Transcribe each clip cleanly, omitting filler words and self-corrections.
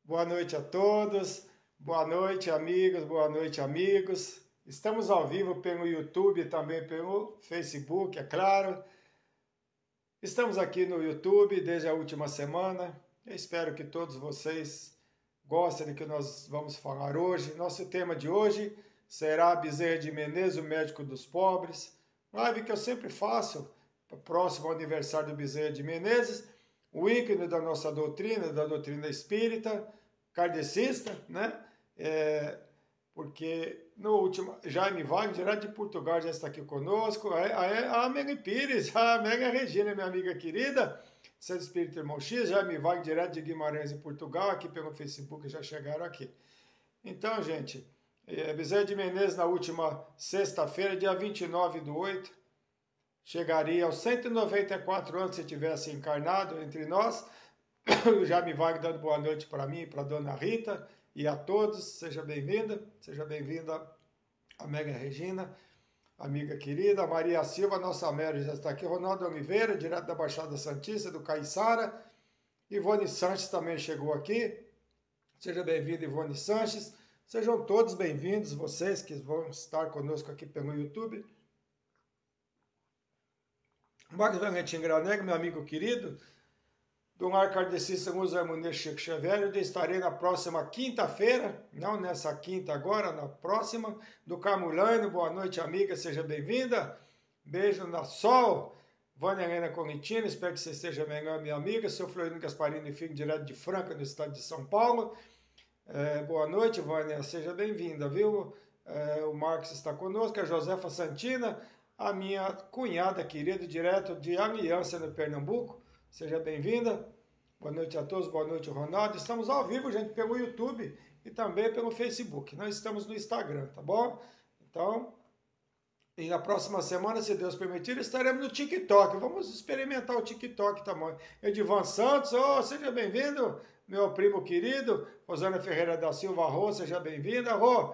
Boa noite a todos, boa noite amigas, boa noite amigos. Estamos ao vivo pelo YouTube e também pelo Facebook, é claro. Estamos aqui no YouTube desde a última semana. Eu espero que todos vocês gostem do que nós vamos falar hoje. Nosso tema de hoje será Bezerra de Menezes, o médico dos pobres. Live que eu sempre faço, próximo ao aniversário do Bezerra de Menezes, o ícone da nossa doutrina, da doutrina espírita, kardecista, né? Porque no último, Jaime Wagner, direto de Portugal, já está aqui conosco. A Mega Pires, a Mega Regina, minha amiga querida, Centro Espírita Irmão X, Jaime Wagner, direto de Guimarães, em Portugal, aqui pelo Facebook, já chegaram aqui. Então, gente, Bezerra de Menezes, na última sexta-feira, dia 29/8, chegaria aos 194 anos se tivesse encarnado entre nós. O Jaime Wagner dando boa noite para mim e para a dona Rita e a todos. Seja bem-vinda a Mega Regina, amiga querida. Maria Silva, nossa Mary, já está aqui. Ronaldo Oliveira, direto da Baixada Santista, do Caiçara. Ivone Sanches também chegou aqui. Seja bem-vinda, Ivone Sanches. Sejam todos bem-vindos, vocês que vão estar conosco aqui pelo YouTube. Marcos Valentim Granegro, meu amigo querido, do Lar Kardecista Luz Harmonia Chico Xavier. Eu estarei na próxima quinta-feira, não nessa quinta agora, na próxima, do Camulano. Boa noite, amiga, seja bem-vinda. Beijo na Sol. Vânia Helena Colentina, espero que você esteja melhor, minha amiga. Seu Florino Gasparini e Filho, direto de Franca, no estado de São Paulo. Boa noite, Vânia, seja bem-vinda, viu? O Marcos está conosco, a Josefa Santina, a minha cunhada querida, direto de Aliança, no Pernambuco. Seja bem-vinda. Boa noite a todos, boa noite, Ronaldo. Estamos ao vivo, gente, pelo YouTube e também pelo Facebook. Nós estamos no Instagram, tá bom? Então, e na próxima semana, se Deus permitir, estaremos no TikTok. Vamos experimentar o TikTok também. Edivan Santos, seja bem-vindo, meu primo querido. Rosana Ferreira da Silva, Rô, seja bem-vinda. Rô,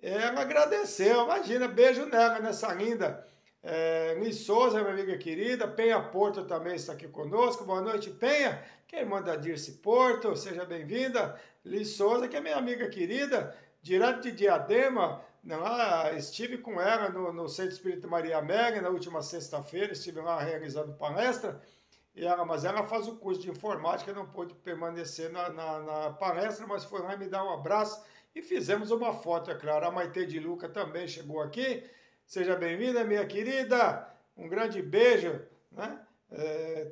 ela agradeceu, imagina, beijo nela, nessa linda. Luiz Souza, minha amiga querida. Penha Porto também está aqui conosco. Boa noite, Penha, que é irmã da Dirce Porto, seja bem-vinda. Luiz Souza, que é minha amiga querida, direto de Diadema. Lá, estive com ela no Centro Espírita Maria Mega na última sexta-feira, estive lá realizando palestra, mas ela faz o curso de informática, não pôde permanecer na palestra, mas foi lá me dar um abraço e fizemos uma foto, é claro. A Maite de Luca também chegou aqui. Seja bem-vinda, minha querida. Um grande beijo, né?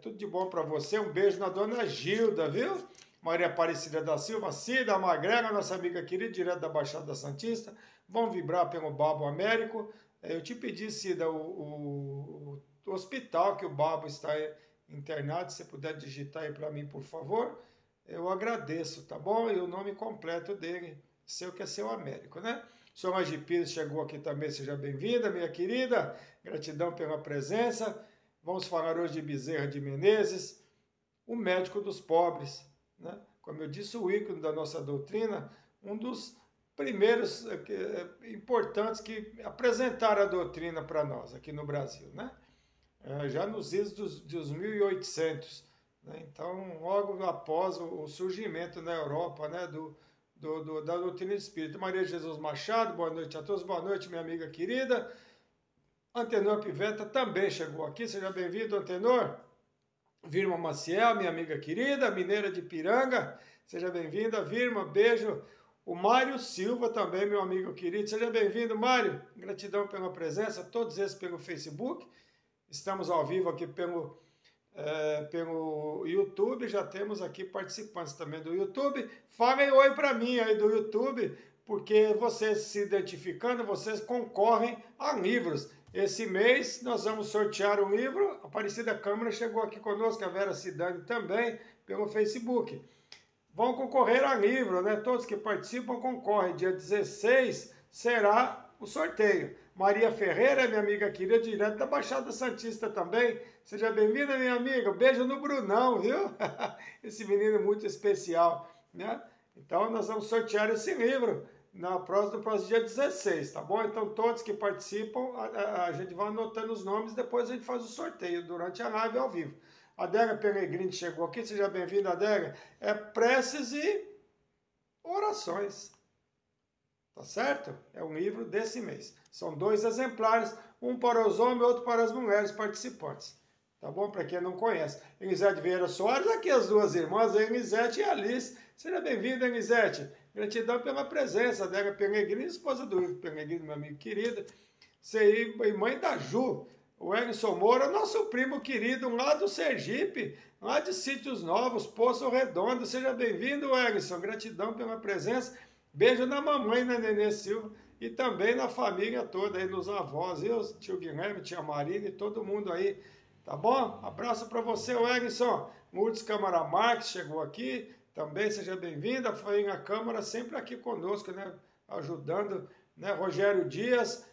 Tudo de bom para você. Um beijo na dona Gilda, viu? Maria Aparecida da Silva, Cida Magrela, nossa amiga querida, direto da Baixada Santista. Vamos vibrar pelo Babo Américo. Eu te pedi, Cida, o hospital que o Babo está internado. Se puder digitar aí para mim, por favor. Eu agradeço, tá bom? E o nome completo dele, seu que é seu Américo, né? Solange Pires chegou aqui também, seja bem-vinda, minha querida. Gratidão pela presença. Vamos falar hoje de Bezerra de Menezes, o médico dos pobres, né? Como eu disse, o ícone da nossa doutrina, um dos primeiros importantes que apresentaram a doutrina para nós aqui no Brasil, né? Já nos idos dos 1800, né? Então, logo após o surgimento na Europa, né, da doutrina espírita. Maria Jesus Machado, boa noite a todos, boa noite, minha amiga querida. Antenor Piveta também chegou aqui, seja bem-vindo, Antenor. Virma Maciel, minha amiga querida, mineira de Piranga, seja bem-vinda, Virma, beijo. O Mário Silva também, meu amigo querido, seja bem-vindo, Mário. Gratidão pela presença, todos esses pelo Facebook. Estamos ao vivo aqui pelo YouTube, já temos aqui participantes também do YouTube. Falem oi para mim aí do YouTube, porque vocês se identificando, vocês concorrem a livros. Esse mês nós vamos sortear um livro. A Aparecida Câmara chegou aqui conosco, a Vera Cidane também, pelo Facebook. Vão concorrer a livro, né? Todos que participam concorrem. Dia 16 será o sorteio. Maria Ferreira, minha amiga querida, direto da Baixada Santista também. Seja bem-vinda, minha amiga. Beijo no Brunão, viu? Esse menino muito especial, né? Então, nós vamos sortear esse livro no próximo dia 16, tá bom? Então, todos que participam, a gente vai anotando os nomes, depois a gente faz o sorteio durante a live ao vivo. A Adélia Peregrini chegou aqui, seja bem-vinda, Adélia. Preces e Orações. Tá certo? É um livro desse mês. São 2 exemplares, um para os homens e outro para as mulheres participantes. Tá bom? Para quem não conhece. Elisete Vieira Soares, aqui as 2 irmãs, a Elisete e a Alice. Seja bem-vinda, Elisete. Gratidão pela presença dela, Peregrino, esposa do Peregrino, meu amigo querido. Você e mãe da Ju. O Emerson Moura, nosso primo querido, lá do Sergipe, lá de Sítios Novos, Poço Redondo. Seja bem-vindo, Emerson. Gratidão pela presença. Beijo na mamãe, na Nenê Silva, e também na família toda, aí nos avós, eu, tio Guilherme, tia Marina e todo mundo aí, tá bom? Abraço para você, Wellington. Lourdes Câmara Marques chegou aqui, também seja bem-vinda. Fainha Câmara sempre aqui conosco, né? Ajudando, né? Rogério Dias,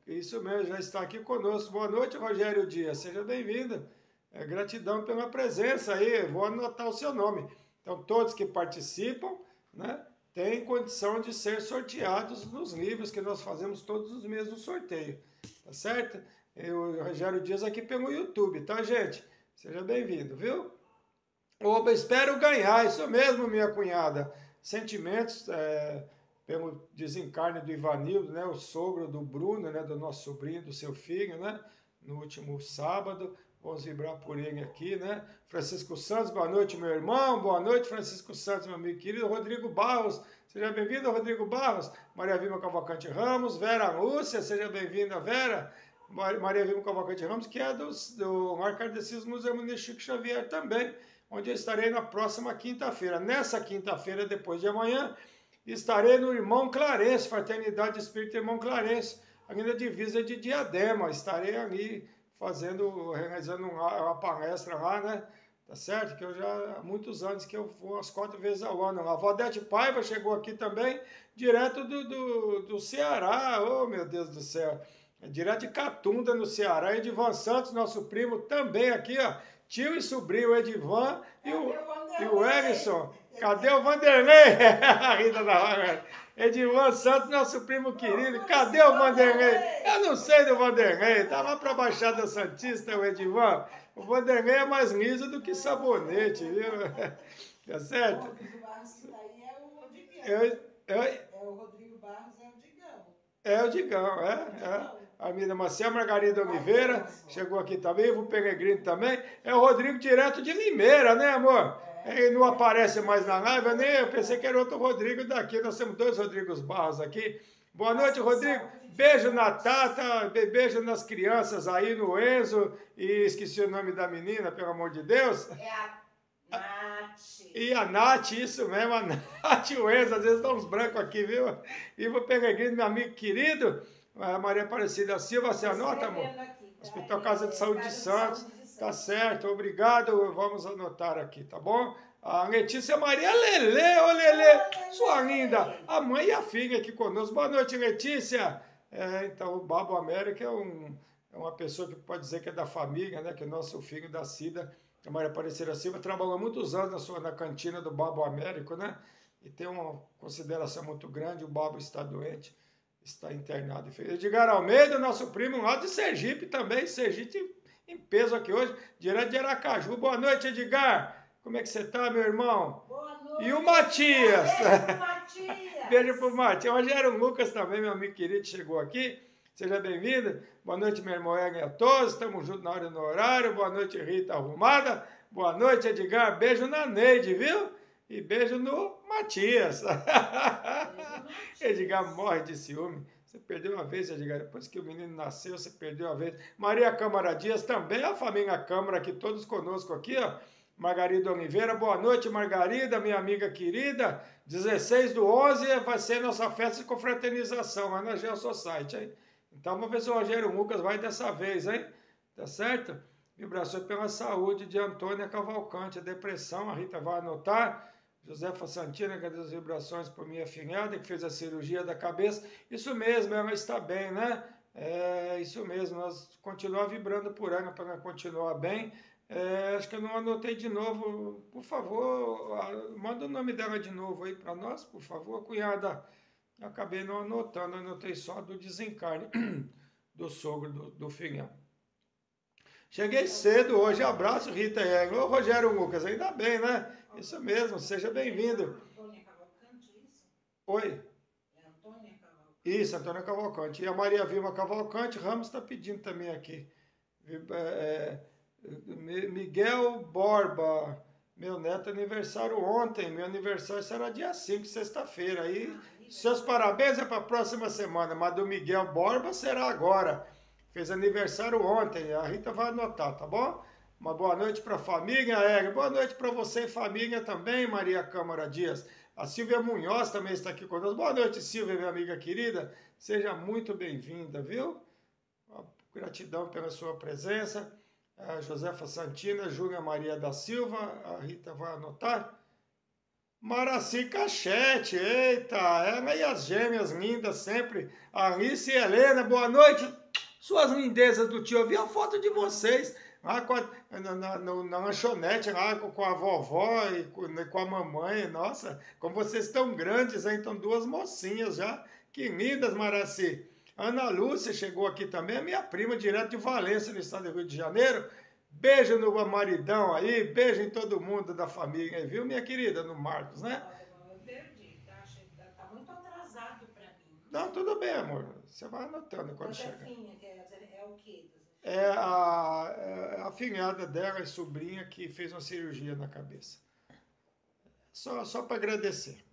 isso mesmo, já está aqui conosco. Boa noite, Rogério Dias, seja bem-vindo. Gratidão pela presença aí, vou anotar o seu nome. Então, todos que participam, né? Tem condição de ser sorteados nos livros que nós fazemos todos os meses no sorteio, tá certo? O Rogério Dias aqui pelo YouTube, tá, gente? Seja bem-vindo, viu? Oba, espero ganhar, isso mesmo, minha cunhada. Sentimentos pelo desencarne do Ivanildo, né? O sogro do Bruno, né? Do nosso sobrinho, do seu filho, né? No último sábado. Vamos vibrar por ele aqui, né? Francisco Santos, boa noite, meu irmão. Boa noite, Francisco Santos, meu amigo querido. Rodrigo Barros, seja bem-vindo, Rodrigo Barros. Maria Vilma Cavalcante Ramos. Vera Lúcia, seja bem-vinda, Vera. Maria Vilma Cavalcante Ramos, que é do Lar Kardecismo Museu Harmonia Chico Xavier também, onde eu estarei na próxima quinta-feira. Nessa quinta-feira, depois de amanhã, estarei no Irmão Clarence, Fraternidade Espírita Irmão Clarence, ali na divisa de Diadema. Estarei ali realizando uma palestra lá, né? Tá certo? Que eu já há muitos anos que eu vou umas 4 vezes ao ano. A Valdete Paiva chegou aqui também, direto do Ceará. Oh, meu Deus do céu! Direto de Catunda, no Ceará. Edivan Santos, nosso primo, também aqui, ó. Tio e sobrinho, o Edivan e o Emerson. Cadê o Vanderlei? A Rita da Vaga. Edivan Santos, nosso primo querido. Cadê o Vanderlei? Eu não sei do Vanderlei. Tá lá pra Baixada Santista, o Edivan. O Vanderlei é mais liso do que sabonete, viu? Tá certo? O Rodrigo Barros que tá aí é o Digão. O Rodrigo Barros é o Digão. É o Digão, A Mina Maciel, Margarida Oliveira, chegou aqui também, o Peregrino também. É o Rodrigo direto de Limeira, né, amor? Ele não aparece mais na live, eu pensei que era outro Rodrigo daqui. Nós temos 2 Rodrigos Barros aqui. Boa noite, Rodrigo. Beijo na Tata, beijo nas crianças aí, no Enzo. E esqueci o nome da menina, pelo amor de Deus. É a Nath. E a Nath, isso mesmo, a Nath e o Enzo. Às vezes dá uns brancos aqui, viu? Ivo Peregrino, meu amigo querido. A Maria Aparecida Silva, você anota, amor? Hospital Casa de Saúde de Santos. Tá certo, obrigado. Vamos anotar aqui, tá bom? A Letícia Maria Lele, ô Lele, sua linda. A mãe e a filha aqui conosco. Boa noite, Letícia. Então, o Babo América é uma pessoa que pode dizer que é da família, né? Que é nosso filho da Cida, a Maria Aparecida Silva, trabalhou muitos anos na cantina do Babo Américo, né? E tem uma consideração muito grande. O Babo está doente, está internado. Edgar Almeida, nosso primo lá de Sergipe também, Sergipe em peso aqui hoje, direto de Aracaju. Boa noite, Edgar. Como é que você tá, meu irmão? Boa noite. E o Matias. Beijo pro Matias. Beijo pro Matias. O Rogério Lucas também, meu amigo querido, chegou aqui. Seja bem-vindo. Boa noite, meu irmão Egger, a todos. Estamos juntos na hora e no horário. Boa noite, Rita Arrumada. Boa noite, Edgar. Beijo na Neide, viu? E beijo no Matias. Edgar morre de ciúme. Você perdeu uma vez, Edgar. Depois que o menino nasceu, você perdeu uma vez. Maria Câmara Dias, também a família Câmara aqui, todos conosco aqui, ó. Margarida Oliveira, boa noite, Margarida, minha amiga querida. 16/11 vai ser nossa festa de confraternização lá na Geo Society, hein? Então vamos ver se o Rogério Lucas vai dessa vez, hein? Tá certo? Vibrações pela saúde de Antônia Cavalcante. A depressão, a Rita vai anotar. Josefa Santina, cadê as vibrações por minha filhada, que fez a cirurgia da cabeça. Isso mesmo, ela está bem, né? Isso mesmo, nós continuamos vibrando por ela para ela continuar bem. Acho que eu não anotei de novo. Por favor, manda o nome dela de novo aí para nós, por favor, cunhada. Eu acabei não anotando, anotei só do desencarne do sogro do filhão. Cheguei cedo hoje, abraço, Rita e Egger. Ô, Rogério Lucas, ainda bem, né? Isso mesmo, seja bem-vindo. Oi? É Antônia Cavalcante. Isso, Antônia Cavalcante. E a Maria Vilma Cavalcante, Ramos está pedindo também aqui. Miguel Borba, meu neto aniversário ontem, meu aniversário será dia 5, sexta-feira. Aí, seus parabéns é para a próxima semana, mas do Miguel Borba será agora. Fez aniversário ontem, a Rita vai anotar, tá bom? Uma boa noite para a família, Érica. Boa noite para você e família também, Maria Câmara Dias. A Silvia Munhoz também está aqui conosco. Boa noite, Silvia, minha amiga querida. Seja muito bem-vinda, viu? Gratidão pela sua presença. A Josefa Santina, Júlia Maria da Silva, a Rita vai anotar. Maraci Cachete, eita, ela e as gêmeas lindas sempre. Alice e Helena, boa noite. Suas lindezas do tio, eu vi a foto de vocês lá na lanchonete, lá com a vovó e com a mamãe. Nossa, como vocês estão grandes, hein? Então, duas mocinhas já. Que lindas, Maraci. Ana Lúcia chegou aqui também, a minha prima, direto de Valência, no estado do Rio de Janeiro. Beijo no maridão aí, beijo em todo mundo da família, viu, minha querida, no Marcos, né? Eu perdi, tá muito atrasado para mim. Não, tudo bem, amor. Você vai anotando quando chegar. É o quê? É a filhada dela e sobrinha que fez uma cirurgia na cabeça. Só para agradecer.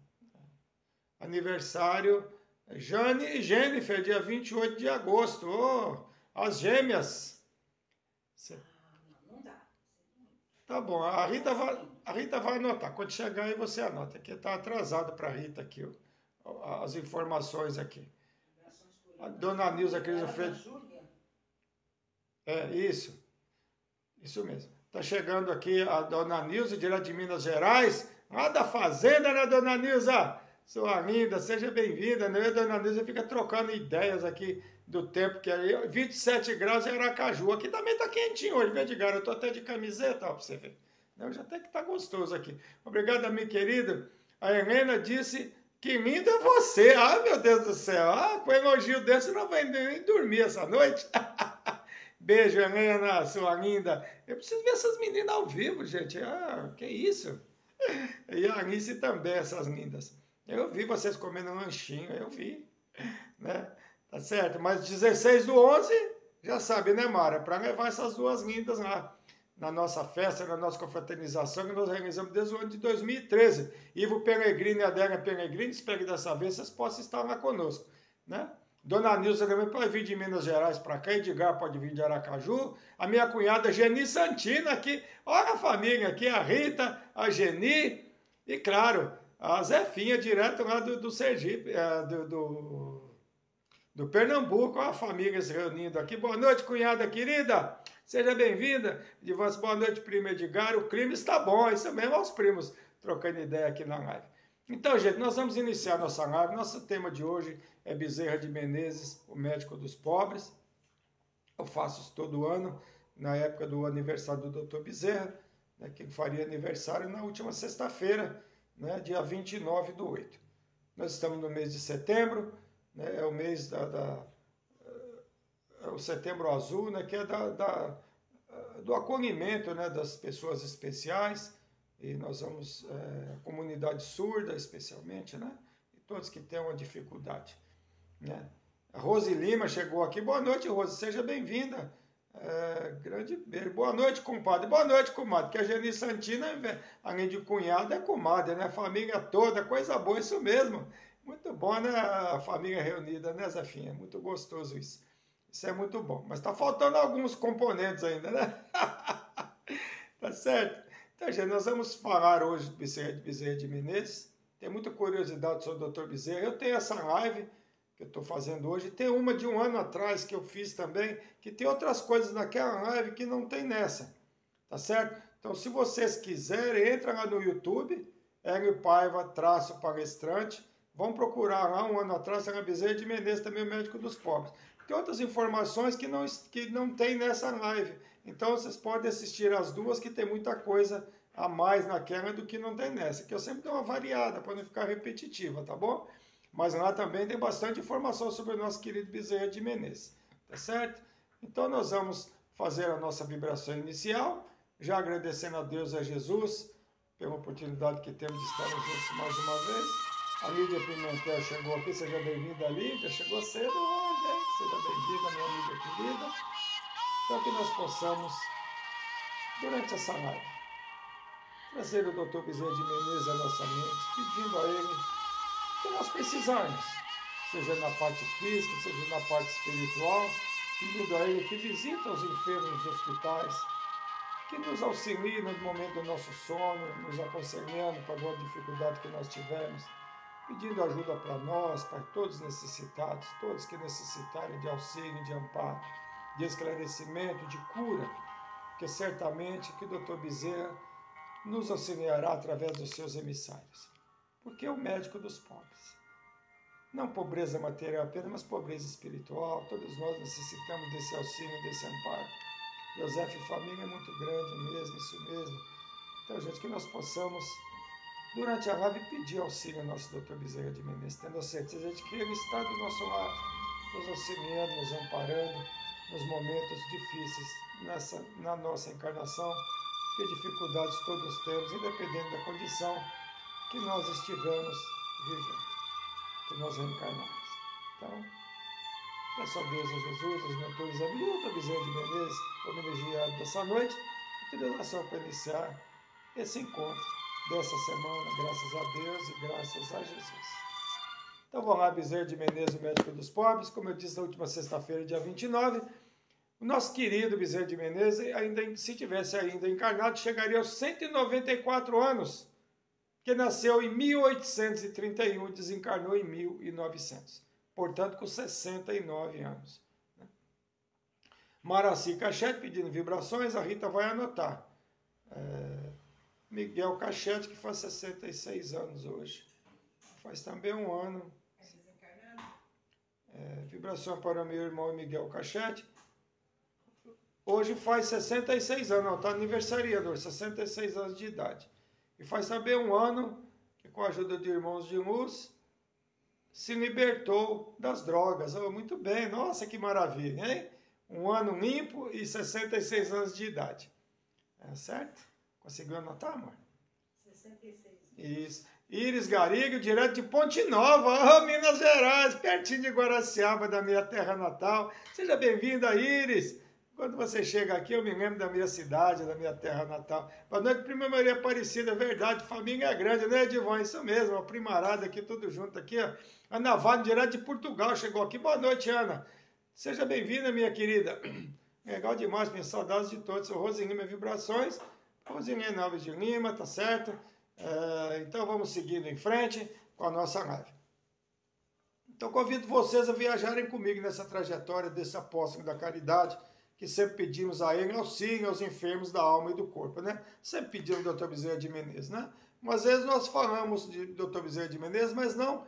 Aniversário, Jane e Jennifer, dia 28 de agosto. Oh, as gêmeas. Não dá. Tá bom, a Rita vai anotar. Quando chegar aí você anota, que está atrasado para a Rita aqui, as informações aqui. A dona Nilza Cris Freire. Isso mesmo. Tá chegando aqui a dona Nilza, direto de Minas Gerais, lá da fazenda, né, dona Nilza? Sua linda, seja bem-vinda, né? A dona Nilza fica trocando ideias aqui do tempo, que aí 27 graus em Aracaju. Aqui também tá quentinho hoje, viu, Edgar? Eu tô até de camiseta, ó, pra você ver. Não, já até que tá gostoso aqui. Obrigado, minha querida. A Helena disse que lindo é você. Ah, meu Deus do céu. Ah, com elogio desse não vai nem dormir essa noite. Beijo, Helena, sua linda. Eu preciso ver essas meninas ao vivo, gente. Ah, que isso. E a Alice também, essas lindas. Eu vi vocês comendo um lanchinho, eu vi. Né? Tá certo? Mas 16/11, já sabe, né, Mara? Para levar essas duas lindas lá na nossa festa, na nossa confraternização que nós realizamos desde o ano de 2013. Ivo Pellegrini e Adélia Pellegrini, espero que dessa vez vocês possam estar lá conosco, né? Dona Nilza também pode vir de Minas Gerais para cá, Edgar pode vir de Aracaju, a minha cunhada Geni Santina aqui, olha a família aqui, a Rita, a Geni e, claro, a Zefinha, direto lá do Sergipe, do Pernambuco, olha a família se reunindo aqui. Boa noite, cunhada querida, seja bem-vinda. Boa noite, primo Edgar, o clima está bom, isso mesmo, olha os primos trocando ideia aqui na live. Então, gente, nós vamos iniciar nossa live. Nosso tema de hoje é Bezerra de Menezes, o médico dos pobres. Eu faço isso todo ano, na época do aniversário do Dr. Bezerra, né, que faria aniversário na última sexta-feira, né, dia 29/8. Nós estamos no mês de setembro, né, é o mês é o Setembro Azul, né, que é do acolhimento, né, das pessoas especiais. E nós vamos, a comunidade surda especialmente, né? E todos que têm uma dificuldade, né? A Rose Lima chegou aqui. Boa noite, Rose, seja bem-vinda. Grande beijo. Boa noite, compadre. Boa noite, comadre. Que a Geni Santina, além de cunhada, é comadre, né? Família toda, coisa boa, isso mesmo. Muito bom, né? A família reunida, né, Zefinha? Muito gostoso isso. Isso é muito bom. Mas tá faltando alguns componentes ainda, né? Tá certo? Então, gente, nós vamos falar hoje do Bezerra de Menezes. Tem muita curiosidade sobre o Dr. Bezerra. Eu tenho essa live que eu estou fazendo hoje. Tem uma de um ano atrás que eu fiz também, que tem outras coisas naquela live que não tem nessa. Tá certo? Então, se vocês quiserem, entra lá no YouTube, Hélio Paiva, _palestrante. Vão procurar lá, um ano atrás, era Bezerra de Menezes, também o médico dos pobres. Tem outras informações que não tem nessa live. Então, vocês podem assistir as duas, que tem muita coisa a mais naquela do que não tem nessa. Que eu sempre dou uma variada, para não ficar repetitiva, tá bom? Mas lá também tem bastante informação sobre o nosso querido Bezerra de Menezes. Tá certo? Então, nós vamos fazer a nossa vibração inicial, já agradecendo a Deus e a Jesus pela oportunidade que temos de estar juntos mais uma vez. A Lídia Pimentel chegou aqui, seja bem-vinda, Lídia. Chegou cedo hoje, hein? Seja bem-vinda, minha amiga querida. Para que nós possamos, durante essa live, trazer o Dr. Bezerra de Menezes à nossa mente, pedindo a ele que nós precisarmos, seja na parte física, seja na parte espiritual, pedindo a ele que visite os enfermos nos hospitais, que nos auxilie no momento do nosso sono, nos aconselhando para alguma dificuldade que nós tivermos, pedindo ajuda para nós, para todos necessitados, todos que necessitarem de auxílio, de amparo, de esclarecimento, de cura, porque certamente que o Dr. Bezerra nos auxiliará através dos seus emissários, porque é o médico dos pobres. Não pobreza material apenas, mas pobreza espiritual. Todos nós necessitamos desse auxílio, desse amparo. José e família é muito grande mesmo, isso mesmo. Então, gente, que nós possamos, durante a live, pedir auxílio ao nosso Dr. Bezerra de Menezes, tendo a certeza de que ele está do nosso lado, nos auxiliando, nos amparando nos momentos difíceis na nossa encarnação, que dificuldades todos temos, independente da condição que nós estivemos vivendo, que nós reencarnamos. Então, peço a Deus, a Jesus, aos mentores amigos, Dr. Bezerra de Menezes, homenageado dessa noite, e toda oração para iniciar esse encontro dessa semana, graças a Deus e graças a Jesus. Então vamos lá, Bezerra de Menezes, o médico dos pobres. Como eu disse na última sexta-feira, dia 29, o nosso querido Bezerra de Menezes, ainda, se tivesse ainda encarnado, chegaria aos 194 anos, que nasceu em 1831 e desencarnou em 1900. Portanto, com 69 anos. Maraci Cachete pedindo vibrações, a Rita vai anotar. Miguel Cachete, que faz 66 anos hoje. Faz também um ano. Vibração para o meu irmão Miguel Cachete. Hoje faz 66 anos, está aniversariando hoje, 66 anos de idade. E faz também um ano que, com a ajuda de irmãos de luz, se libertou das drogas. Oh, muito bem, nossa, que maravilha, hein? Um ano limpo e 66 anos de idade. Certo? Conseguiu anotar, amor? 66. Isso. Iris Garigo, direto de Ponte Nova, Minas Gerais, pertinho de Guaraciaba, da minha terra natal. Seja bem-vinda, Iris. Quando você chega aqui, eu me lembro da minha cidade, da minha terra natal. Boa noite, prima Maria Aparecida, verdade, família é grande, né, Edivão? Isso mesmo, a primarada aqui, tudo junto aqui, ó. Ana Vale, direto de Portugal, chegou aqui. Boa noite, Ana. Seja bem-vinda, minha querida. Legal demais, minhas saudades de todos. Sou Rosinha Lima Vibrações, Rosinha Alves de Lima, tá certo? Então vamos seguindo em frente com a nossa live. Então convido vocês a viajarem comigo nessa trajetória desse apóstolo da caridade, que sempre pedimos a ele auxílio aos enfermos da alma e do corpo, né? Sempre pedimos ao Dr. Bezerra de Menezes, né? Mas às vezes nós falamos de Dr. Bezerra de Menezes, mas não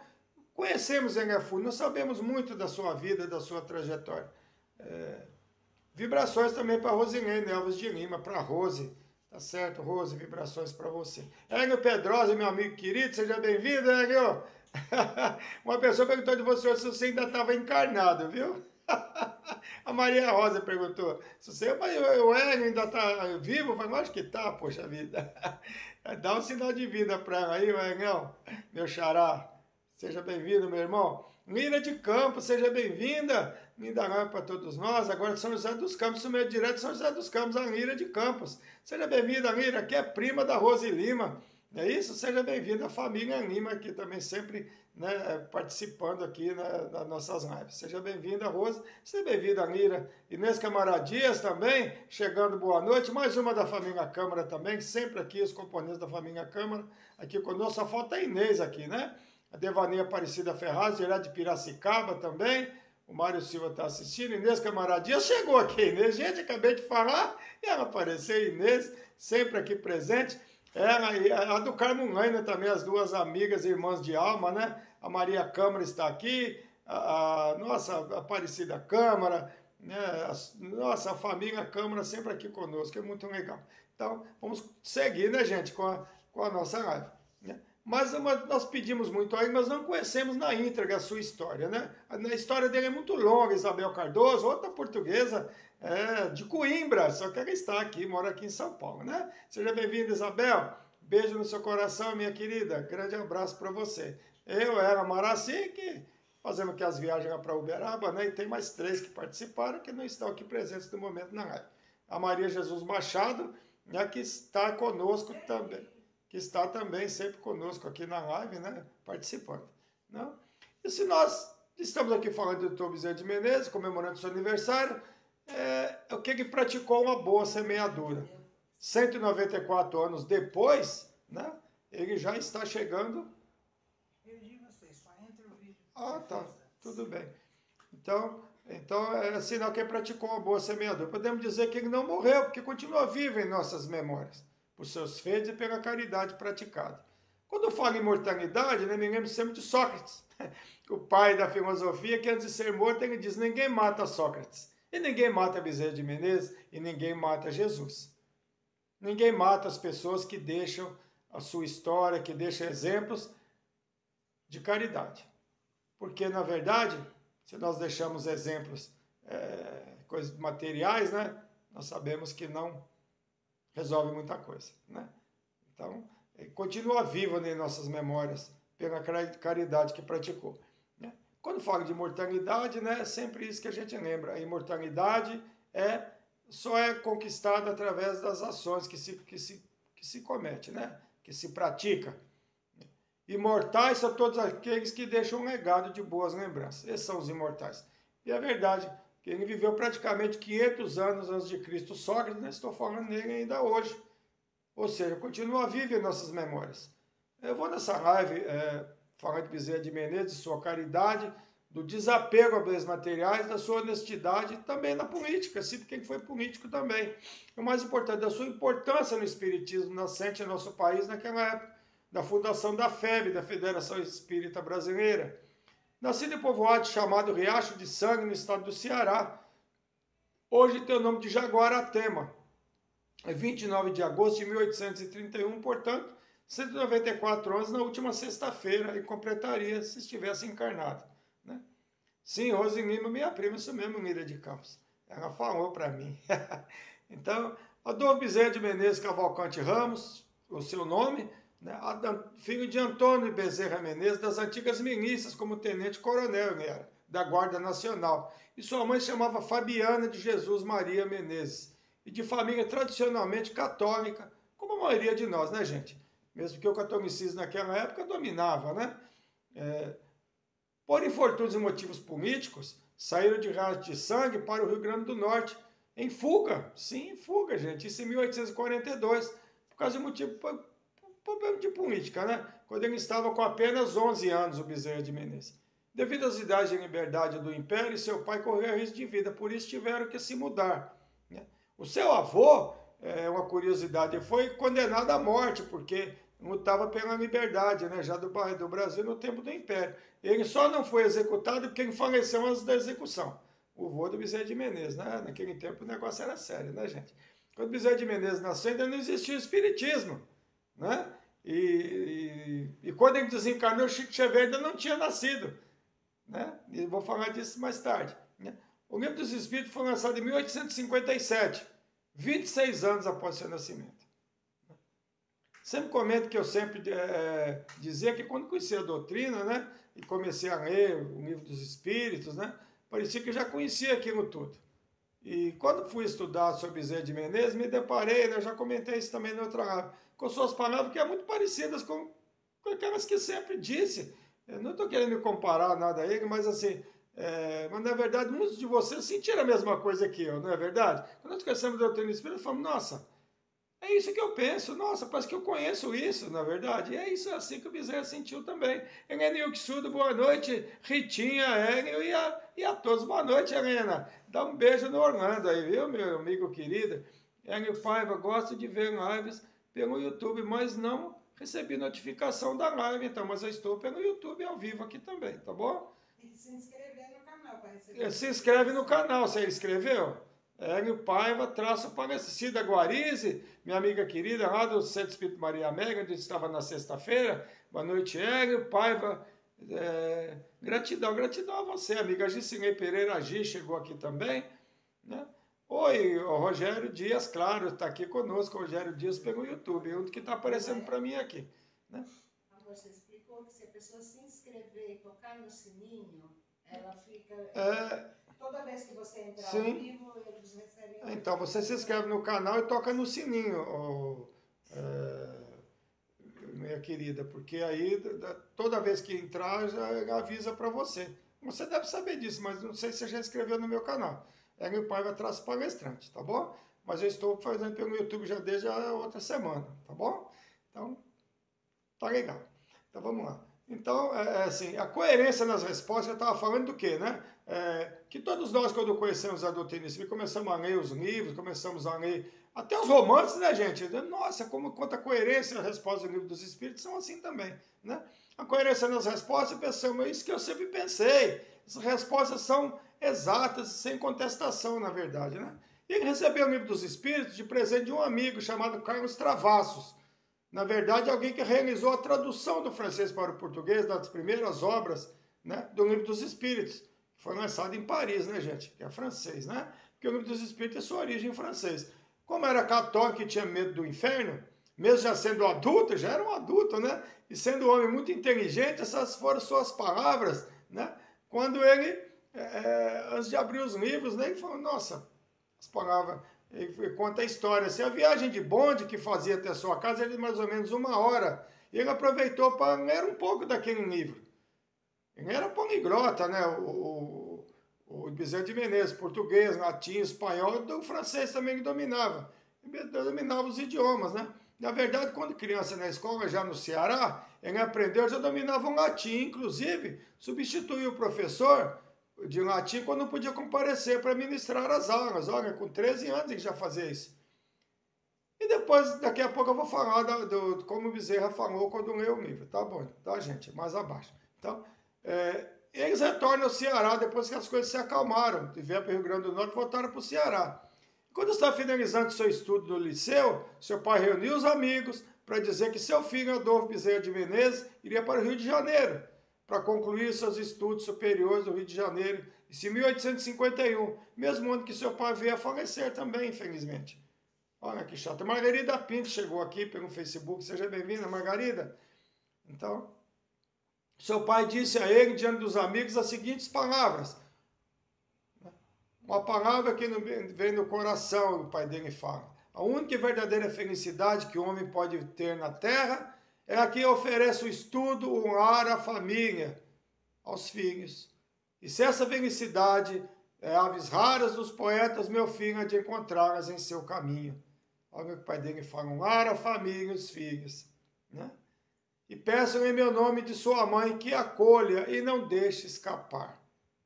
conhecemos ele a fundo, não sabemos muito da sua vida, da sua trajetória. Vibrações também para Rosilene Alves de Lima, para Rose, tá certo, Rose? Vibrações para você. Hélio Pedrosa, meu amigo querido, seja bem-vindo, Hélio. Uma pessoa perguntou de você se você ainda estava encarnado, viu? A Maria Rosa perguntou, se você, o Hélio ainda está vivo? Eu falei, acho que está, poxa vida. Dá um sinal de vida para ela aí, Hélio, meu xará. Seja bem-vindo, meu irmão. Lira de Campos, seja bem-vinda. Linda noite para todos nós. Agora São José dos Campos, isso mesmo, direto de São José dos Campos, a Lira de Campos. Seja bem-vinda, Lira, que é prima da Rose Lima. É isso? Seja bem-vinda, a família Lima aqui também sempre, né, participando aqui, né, das nossas lives. Seja bem-vinda, Rose. Seja bem-vinda, Lira. Inês Camaradias também, chegando, boa noite. Mais uma da família Câmara também, sempre aqui os componentes da família Câmara. Aqui conosco, só falta a Inês aqui, né? A Devaneia Aparecida Ferraz, direto de Piracicaba também. O Mário Silva está assistindo. Inês Camaradias chegou aqui. Inês, gente, acabei de falar. E ela apareceu, Inês, sempre aqui presente. Ela e a do Carmo Laina também, as duas amigas, irmãs de alma, né? A Maria Câmara está aqui. A nossa Aparecida Câmara. Né? Nossa família Câmara sempre aqui conosco. É muito legal. Então, vamos seguir, né, gente, com a nossa live. Né? Mas nós pedimos muito a ele, nós não conhecemos na íntegra a sua história, né? A história dele é muito longa, Isabel Cardoso, outra portuguesa de Coimbra, só que ela está aqui, mora aqui em São Paulo, né? Seja bem-vinda, Isabel. Beijo no seu coração, minha querida. Grande abraço para você. Eu era Maraci, que fazendo aqui as viagens lá para Uberaba, né? E tem mais 3 que participaram, que não estão aqui presentes no momento na live. A Maria Jesus Machado, né, que está conosco também. Que está também sempre conosco aqui na live, né? Participando. Não? E se nós estamos aqui falando do Dr. Bezerra de Menezes, comemorando seu aniversário, o que praticou uma boa semeadura. 194 anos depois, né, ele já está chegando. Perdi você, só entra o vídeo. Ah, tá, tudo bem. Então é sinal que ele praticou uma boa semeadura. Podemos dizer que ele não morreu, porque continua vivo em nossas memórias, por seus feitos e pela caridade praticada. Quando eu falo em imortalidade, né, me lembro sempre de Sócrates, o pai da filosofia, que antes de ser morto ele diz: ninguém mata Sócrates, e ninguém mata Bezerra de Menezes, e ninguém mata Jesus. Ninguém mata as pessoas que deixam a sua história, que deixam exemplos de caridade. Porque, na verdade, se nós deixamos exemplos, coisas materiais, né, nós sabemos que não resolve muita coisa. Né? Então, continua vivo em nossas memórias pela caridade que praticou. Né? Quando falo de imortalidade, né, é sempre isso que a gente lembra. A imortalidade só é conquistada através das ações que se comete, né? Que se pratica. Imortais são todos aqueles que deixam um legado de boas lembranças. Esses são os imortais. E é verdade que ele viveu praticamente 500 anos antes de Cristo. Sócrates, né? Estou falando nele ainda hoje. Ou seja, continua vivo em nossas memórias. Eu vou nessa live falando de Bezerra de Menezes, de sua caridade, do desapego a bens materiais, da sua honestidade, também na política, assim, porque ele foi político também. E o mais importante, da sua importância no espiritismo nascente em nosso país naquela época, da fundação da FEB, da Federação Espírita Brasileira. Nascido em povoado chamado Riacho de Sangue, no estado do Ceará. Hoje tem o nome de Jaguaratema. É 29 de agosto de 1831, portanto, 194 anos na última sexta-feira, e completaria se estivesse encarnado. Né? Sim, Rose Lima, minha prima, isso mesmo, Mira de Campos. Ela falou para mim. Então, Adolfo Bezerra de Menezes Cavalcante Ramos, o seu nome, né? Filho de Antônio Bezerra Menezes, das antigas milícias, como tenente-coronel, ele era, da Guarda Nacional. E sua mãe chamava Fabiana de Jesus Maria Menezes. E de família tradicionalmente católica, como a maioria de nós, né, gente? Mesmo que o catolicismo naquela época dominava, né? Por infortúnios e motivos políticos, saíram de Riacho de Sangue para o Rio Grande do Norte, em fuga. Sim, em fuga, gente. Isso em 1842, por causa de motivo, problema de política, né? Quando ele estava com apenas 11 anos, o Bezerra de Menezes. Devido às ideias de liberdade do Império, seu pai correu risco de vida, por isso tiveram que se mudar. Né? O seu avô, uma curiosidade, foi condenado à morte, porque lutava pela liberdade, né, já do Brasil no tempo do Império. Ele só não foi executado porque ele faleceu antes da execução. O vô do Bezerra de Menezes, né? Naquele tempo o negócio era sério, né, gente? Quando Bezerra de Menezes nasceu, ainda não existia o espiritismo, né? E quando ele desencarnou, o Chico Xavier ainda não tinha nascido, né? E vou falar disso mais tarde. Né? O Livro dos Espíritos foi lançado em 1857, 26 anos após seu nascimento. Sempre comento que eu sempre dizia que quando conheci a doutrina, né, e comecei a ler o Livro dos Espíritos, né, parecia que eu já conhecia aquilo tudo. E quando fui estudar sobre Bezerra de Menezes, me deparei, né, eu já comentei isso também na outra live, com suas palavras que são muito parecidas com aquelas que sempre disse. Eu não estou querendo me comparar nada a ele, mas assim, mas na verdade muitos de vocês sentiram a mesma coisa que eu, não é verdade? Quando nós conhecemos a doutrina espírita, falamos, nossa, é isso que eu penso, nossa, parece que eu conheço isso, na verdade. E é isso, assim que o Bezerra sentiu também. Helena Yuxudo, boa noite. Ritinha, Hélio e a todos. Boa noite, Helena. Dá um beijo no Orlando aí, viu, meu amigo querido? Hélio Paiva, gosto de ver lives pelo YouTube, mas não recebi notificação da live, então, mas eu estou pelo YouTube ao vivo aqui também, tá bom? E se inscrever no canal para receber. Se inscreve no canal, você inscreveu? Hélio Paiva, traço Cida Guarize, minha amiga querida, lá do Centro Espírito Maria Mega, onde estava na sexta-feira. Boa noite, Hélio Paiva. Gratidão a você, amiga Gicinei Pereira Gi, chegou aqui também. Né? Oi, o Rogério Dias, claro, está aqui conosco, o Rogério Dias pelo YouTube, o que está aparecendo para mim aqui, né? Você explicou que se a pessoa se inscrever e tocar no sininho, ela fica... toda vez que você entrar ao vivo, eles recebem... Então, você se inscreve no canal e toca no sininho, minha querida, porque aí toda vez que entrar já avisa para você. Você deve saber disso, mas não sei se você já inscreveu no meu canal. É meu pai vai atrás palestrante, tá bom? Mas eu estou fazendo pelo YouTube já desde a outra semana, tá bom? Então, tá legal. Então vamos lá. Então, assim, a coerência nas respostas, eu estava falando do quê, né? Que todos nós, quando conhecemos a doutrina espírita, começamos a ler os livros, começamos a ler até os romances, né, gente? Nossa, quanta coerência as respostas do livro dos espíritos são assim também, né? A coerência nas respostas, pensamos, é isso que eu sempre pensei. Essas respostas são exatas, sem contestação, na verdade, né? E ele recebeu o livro dos espíritos de presente de um amigo chamado Carlos Travassos. Na verdade, alguém que realizou a tradução do francês para o português das primeiras obras, né, do Livro dos Espíritos. Foi lançado em Paris, né, gente? Que é francês, né? Porque o Livro dos Espíritos é sua origem em francês. Como era católico e tinha medo do inferno, mesmo já sendo adulto, já era um adulto, né? E sendo um homem muito inteligente, essas foram suas palavras, né? Quando ele, antes de abrir os livros, né, ele falou, nossa, as palavras... Ele conta a história. Assim, a viagem de bonde que fazia até a sua casa era de mais ou menos 1 hora. E ele aproveitou para ler um pouco daquele livro. Ele era poliglota, né? O Bezerra de Menezes, português, latim, espanhol, o francês também ele dominava. Ele dominava os idiomas, né? Na verdade, quando criança na escola, já no Ceará, ele aprendeu, já dominava o latim. Inclusive, substituiu o professor de latim quando não podia comparecer para ministrar as aulas. Olha, com 13 anos ele já fazia isso. E depois, daqui a pouco eu vou falar como o Bezerra falou quando leu o livro. Tá bom, tá, gente? Mais abaixo. Então, eles retornam ao Ceará depois que as coisas se acalmaram. Vieram para o Rio Grande do Norte e voltaram para o Ceará. Quando estava finalizando seu estudo no liceu, seu pai reuniu os amigos para dizer que seu filho, Adolfo Bezerra de Menezes, iria para o Rio de Janeiro para concluir seus estudos superiores no Rio de Janeiro, em 1851, mesmo ano que seu pai veio a falecer também, infelizmente. Olha que chato. Margarida Pinto chegou aqui pelo Facebook, seja bem-vinda, Margarida. Então, seu pai disse a ele, diante dos amigos, as seguintes palavras. Uma palavra que vem no coração, o pai dele fala. A única e verdadeira felicidade que o homem pode ter na terra é a que oferece o estudo, o lar, a família, aos filhos. E se essa felicidade é aves raras dos poetas, meu filho há de encontrá-las em seu caminho. Olha o que o pai dele fala, um lar, a família e os filhos. Né? E peçam em meu nome de sua mãe que acolha e não deixe escapar.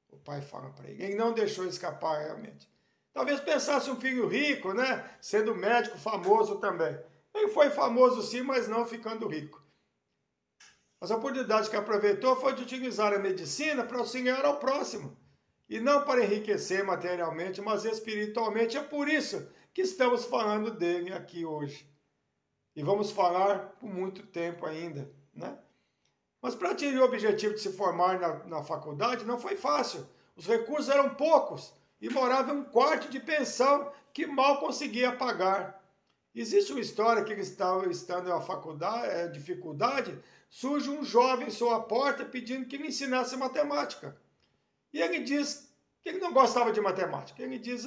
O pai fala para ele. Ele não deixou escapar realmente. Talvez pensasse um filho rico, né? Sendo médico famoso também. Ele foi famoso sim, mas não ficando rico. As oportunidades que aproveitou foi de utilizar a medicina para auxiliar ao próximo. E não para enriquecer materialmente, mas espiritualmente. É por isso que estamos falando dele aqui hoje. E vamos falar por muito tempo ainda, né? Mas para atingir o objetivo de se formar na faculdade não foi fácil. Os recursos eram poucos e morava em um quarto de pensão que mal conseguia pagar. Existe uma história que ele estava estando na faculdade, dificuldade, surge um jovem em sua porta pedindo que lhe ensinasse matemática. E ele diz que ele não gostava de matemática. Ele diz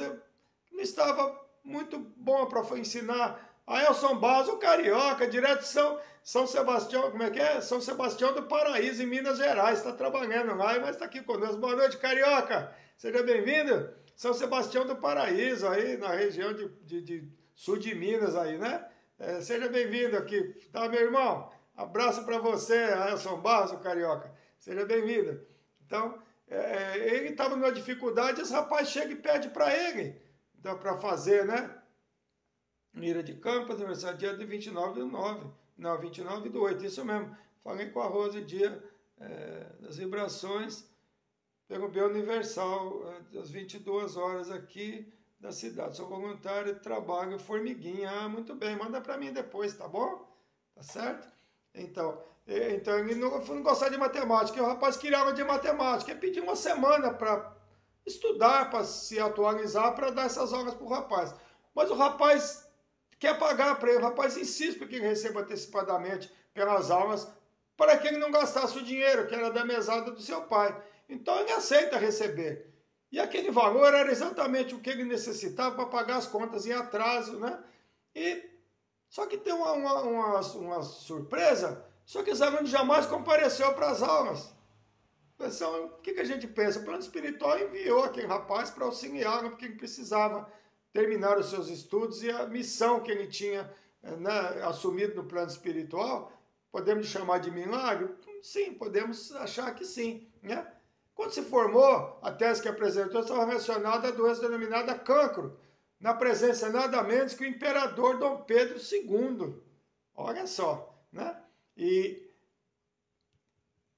que não estava muito bom para ensinar a Elson Basso, o carioca, direto de São Sebastião, como é que é? São Sebastião do Paraíso, em Minas Gerais. Está trabalhando lá, mas está aqui conosco. Boa noite, carioca. Seja bem-vindo. São Sebastião do Paraíso, aí na região de sul de Minas aí, né? Seja bem-vindo aqui, tá, meu irmão? Abraço para você, Elson Barros, carioca. Seja bem-vindo. Então, ele estava numa dificuldade, esse rapaz chega e pede para ele, então, para fazer, né? Mira de Campo, aniversário dia de 29/9. Não, 29/8, isso mesmo. Falei com a Rose, dia das vibrações, pelo bem universal, às 22 horas aqui da cidade. Sou voluntário de trabalho formiguinha. Ah, muito bem, manda para mim depois, tá bom? Tá certo? Então ele não gostava de matemática. E o rapaz queria aula de matemática. Ele pediu uma semana para estudar, para se atualizar, para dar essas aulas para o rapaz. Mas o rapaz quer pagar para ele, o rapaz insiste para que ele receba antecipadamente pelas aulas, para que ele não gastasse o dinheiro, que era da mesada do seu pai. Então ele aceita receber. E aquele valor era exatamente o que ele necessitava para pagar as contas em atraso, né? Só que tem uma surpresa, só que esse aluno jamais compareceu para as aulas. Então, o que a gente pensa? O plano espiritual enviou aquele rapaz para auxiliar, porque ele precisava terminar os seus estudos e a missão que ele tinha, né, assumido no plano espiritual. Podemos chamar de milagre? Sim, podemos achar que sim, né? Quando se formou, a tese que apresentou estava relacionada à doença denominada cancro, na presença nada menos que o imperador Dom Pedro II. Olha só, né? E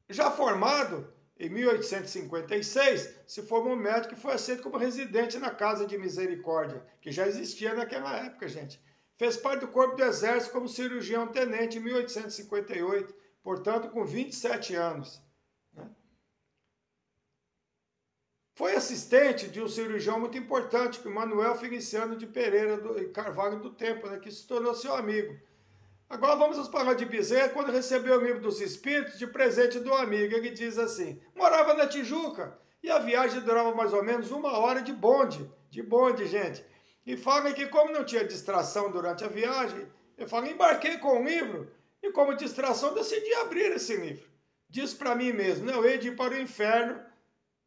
já formado, em 1856, se formou médico e foi aceito como residente na Casa de Misericórdia, que já existia naquela época, gente. Fez parte do corpo do Exército como cirurgião-tenente em 1858, portanto, com 27 anos. Foi assistente de um cirurgião muito importante, que o Manuel Feliciano de Pereira e Carvalho do Tempo, né, que se tornou seu amigo. Agora vamos às palavras de Bezerra, quando recebeu o livro dos Espíritos de presente do amigo. Ele diz assim: morava na Tijuca e a viagem durava mais ou menos 1 hora de bonde, gente. E fala que como não tinha distração durante a viagem, eu falo, embarquei com o livro e como distração decidi abrir esse livro. Disse para mim mesmo, não, eu hei de ir para o inferno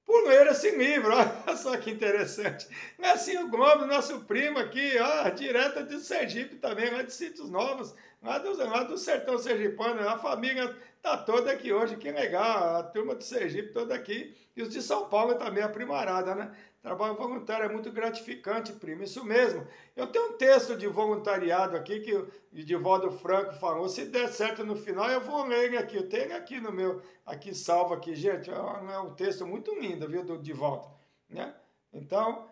por ler esse livro. Olha só que interessante. Nessinho Gomes, nosso primo aqui, direto de Sergipe também, lá de Sítios Novos, lá do sertão sergipano, a família tá toda aqui hoje, que legal, a turma do Sergipe toda aqui, e os de São Paulo também, a primarada, né? Trabalho voluntário é muito gratificante, primo, isso mesmo. Eu tenho um texto de voluntariado aqui, que o Divaldo Franco falou, se der certo no final, eu vou ler ele aqui, eu tenho ele aqui no meu, aqui salvo aqui, gente, é um texto muito lindo, viu, do Divaldo, né? Então,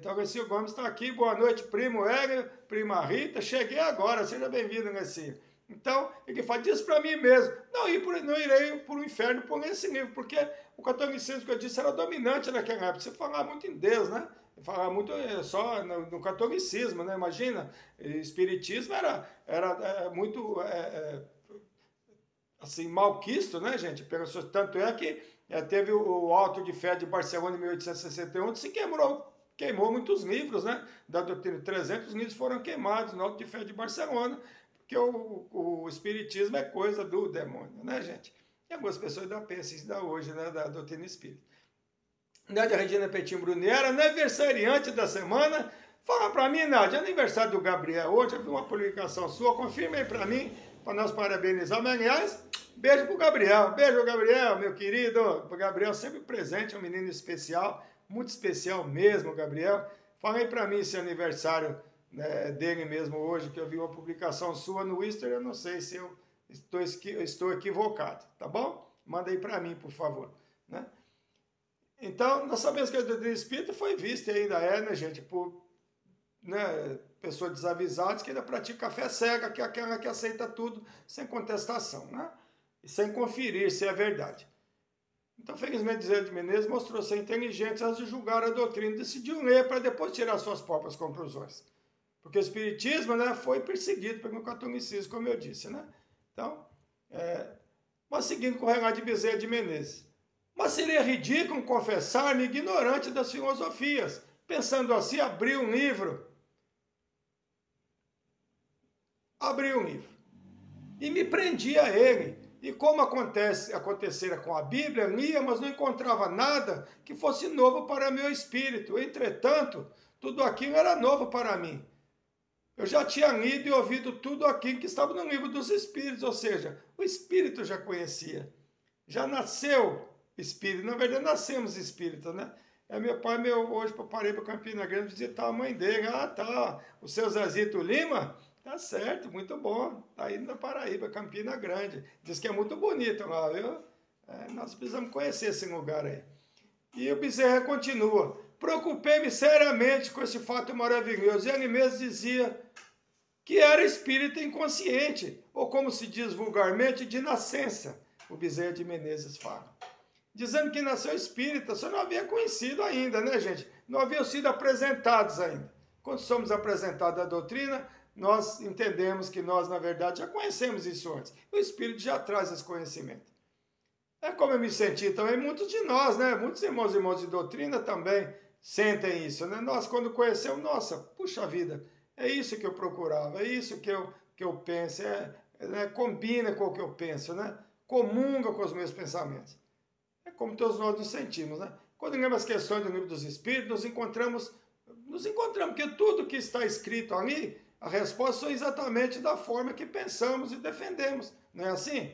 Garcia Gomes está aqui, boa noite, primo Hélio, prima Rita, cheguei agora, seja bem-vindo, Garcia. Então, ele fala, diz para mim mesmo, não irei para o inferno por esse livro, porque o catolicismo que eu disse era dominante naquela época, você falava muito em Deus, né? Falava muito só no catolicismo, né? Imagina, espiritismo era muito assim, malquisto, né, gente? Tanto é que teve o Auto de Fé de Barcelona em 1861, onde se queimou muitos livros, né? Da doutrina, 300 livros foram queimados no Auto de Fé de Barcelona, porque o espiritismo é coisa do demônio, né, gente? E algumas pessoas ainda pensam isso hoje, né, da doutrina espírita. Nádia Regina Petim Bruniera, aniversariante da semana. Fala para mim, Nádia, aniversário do Gabriel hoje, eu vi uma publicação sua, confirma aí para mim, para nós parabenizar. Mas, aliás, beijo pro Gabriel, meu querido. O Gabriel sempre presente, um menino especial, muito especial mesmo, Gabriel. Fala aí para mim esse aniversário dele mesmo hoje, que eu vi uma publicação sua no Insta, eu não sei se eu estou equivocado, tá bom? Manda aí para mim, por favor, né? Então, nós sabemos que a doutrina espírita foi vista e ainda né, gente, por pessoas desavisadas que ainda praticam a fé cega, que é aquela que aceita tudo sem contestação, né? E sem conferir se é verdade. Então, felizmente, Bezerra de Menezes mostrou ser inteligente antes de julgar a doutrina e decidiu ler para depois tirar suas próprias conclusões. Porque o espiritismo, né, foi perseguido pelo catolicismo, como eu disse, né? Então, mas seguindo com o relato de Bezerra de Menezes. Mas seria ridículo confessar-me ignorante das filosofias. Pensando assim, abri um livro. E me prendi a ele. E como acontecera com a Bíblia, lia, mas não encontrava nada que fosse novo para meu espírito. Entretanto, tudo aquilo era novo para mim. Eu já tinha lido e ouvido tudo aquilo que estava no livro dos Espíritos, ou seja, o Espírito já conhecia. Já nasceu espírito, na verdade nascemos espíritas, né? Meu pai, hoje eu parei para Campina Grande visitar a mãe dele. Tá, o seu Zezito Lima, tá certo, muito bom, tá indo na Paraíba, Campina Grande. Diz que é muito bonito lá, viu? Nós precisamos conhecer esse lugar aí. E o Bezerra continua. Preocupei-me seriamente com esse fato maravilhoso. E ele mesmo dizia que era espírita inconsciente, ou como se diz vulgarmente, de nascença. O Bezerra de Menezes fala. dizendo que nasceu espírita, só não havia conhecido ainda, né, gente? Não haviam sido apresentados ainda. Quando somos apresentados à doutrina, nós entendemos que nós, na verdade, já conhecemos isso antes. O Espírito já traz esse conhecimento. É como eu me senti também, muitos de nós, né? Muitos irmãos e irmãs de doutrina também sentem isso, né? Nós, quando conhecemos, nossa, puxa vida, é isso que eu procurava, é isso que eu penso, combina com o que eu penso, né? Comunga com os meus pensamentos. É como todos nós nos sentimos, né? Quando lemos as questões do livro dos Espíritos, nos encontramos, porque tudo que está escrito ali, a resposta são exatamente da forma que pensamos e defendemos, não é assim?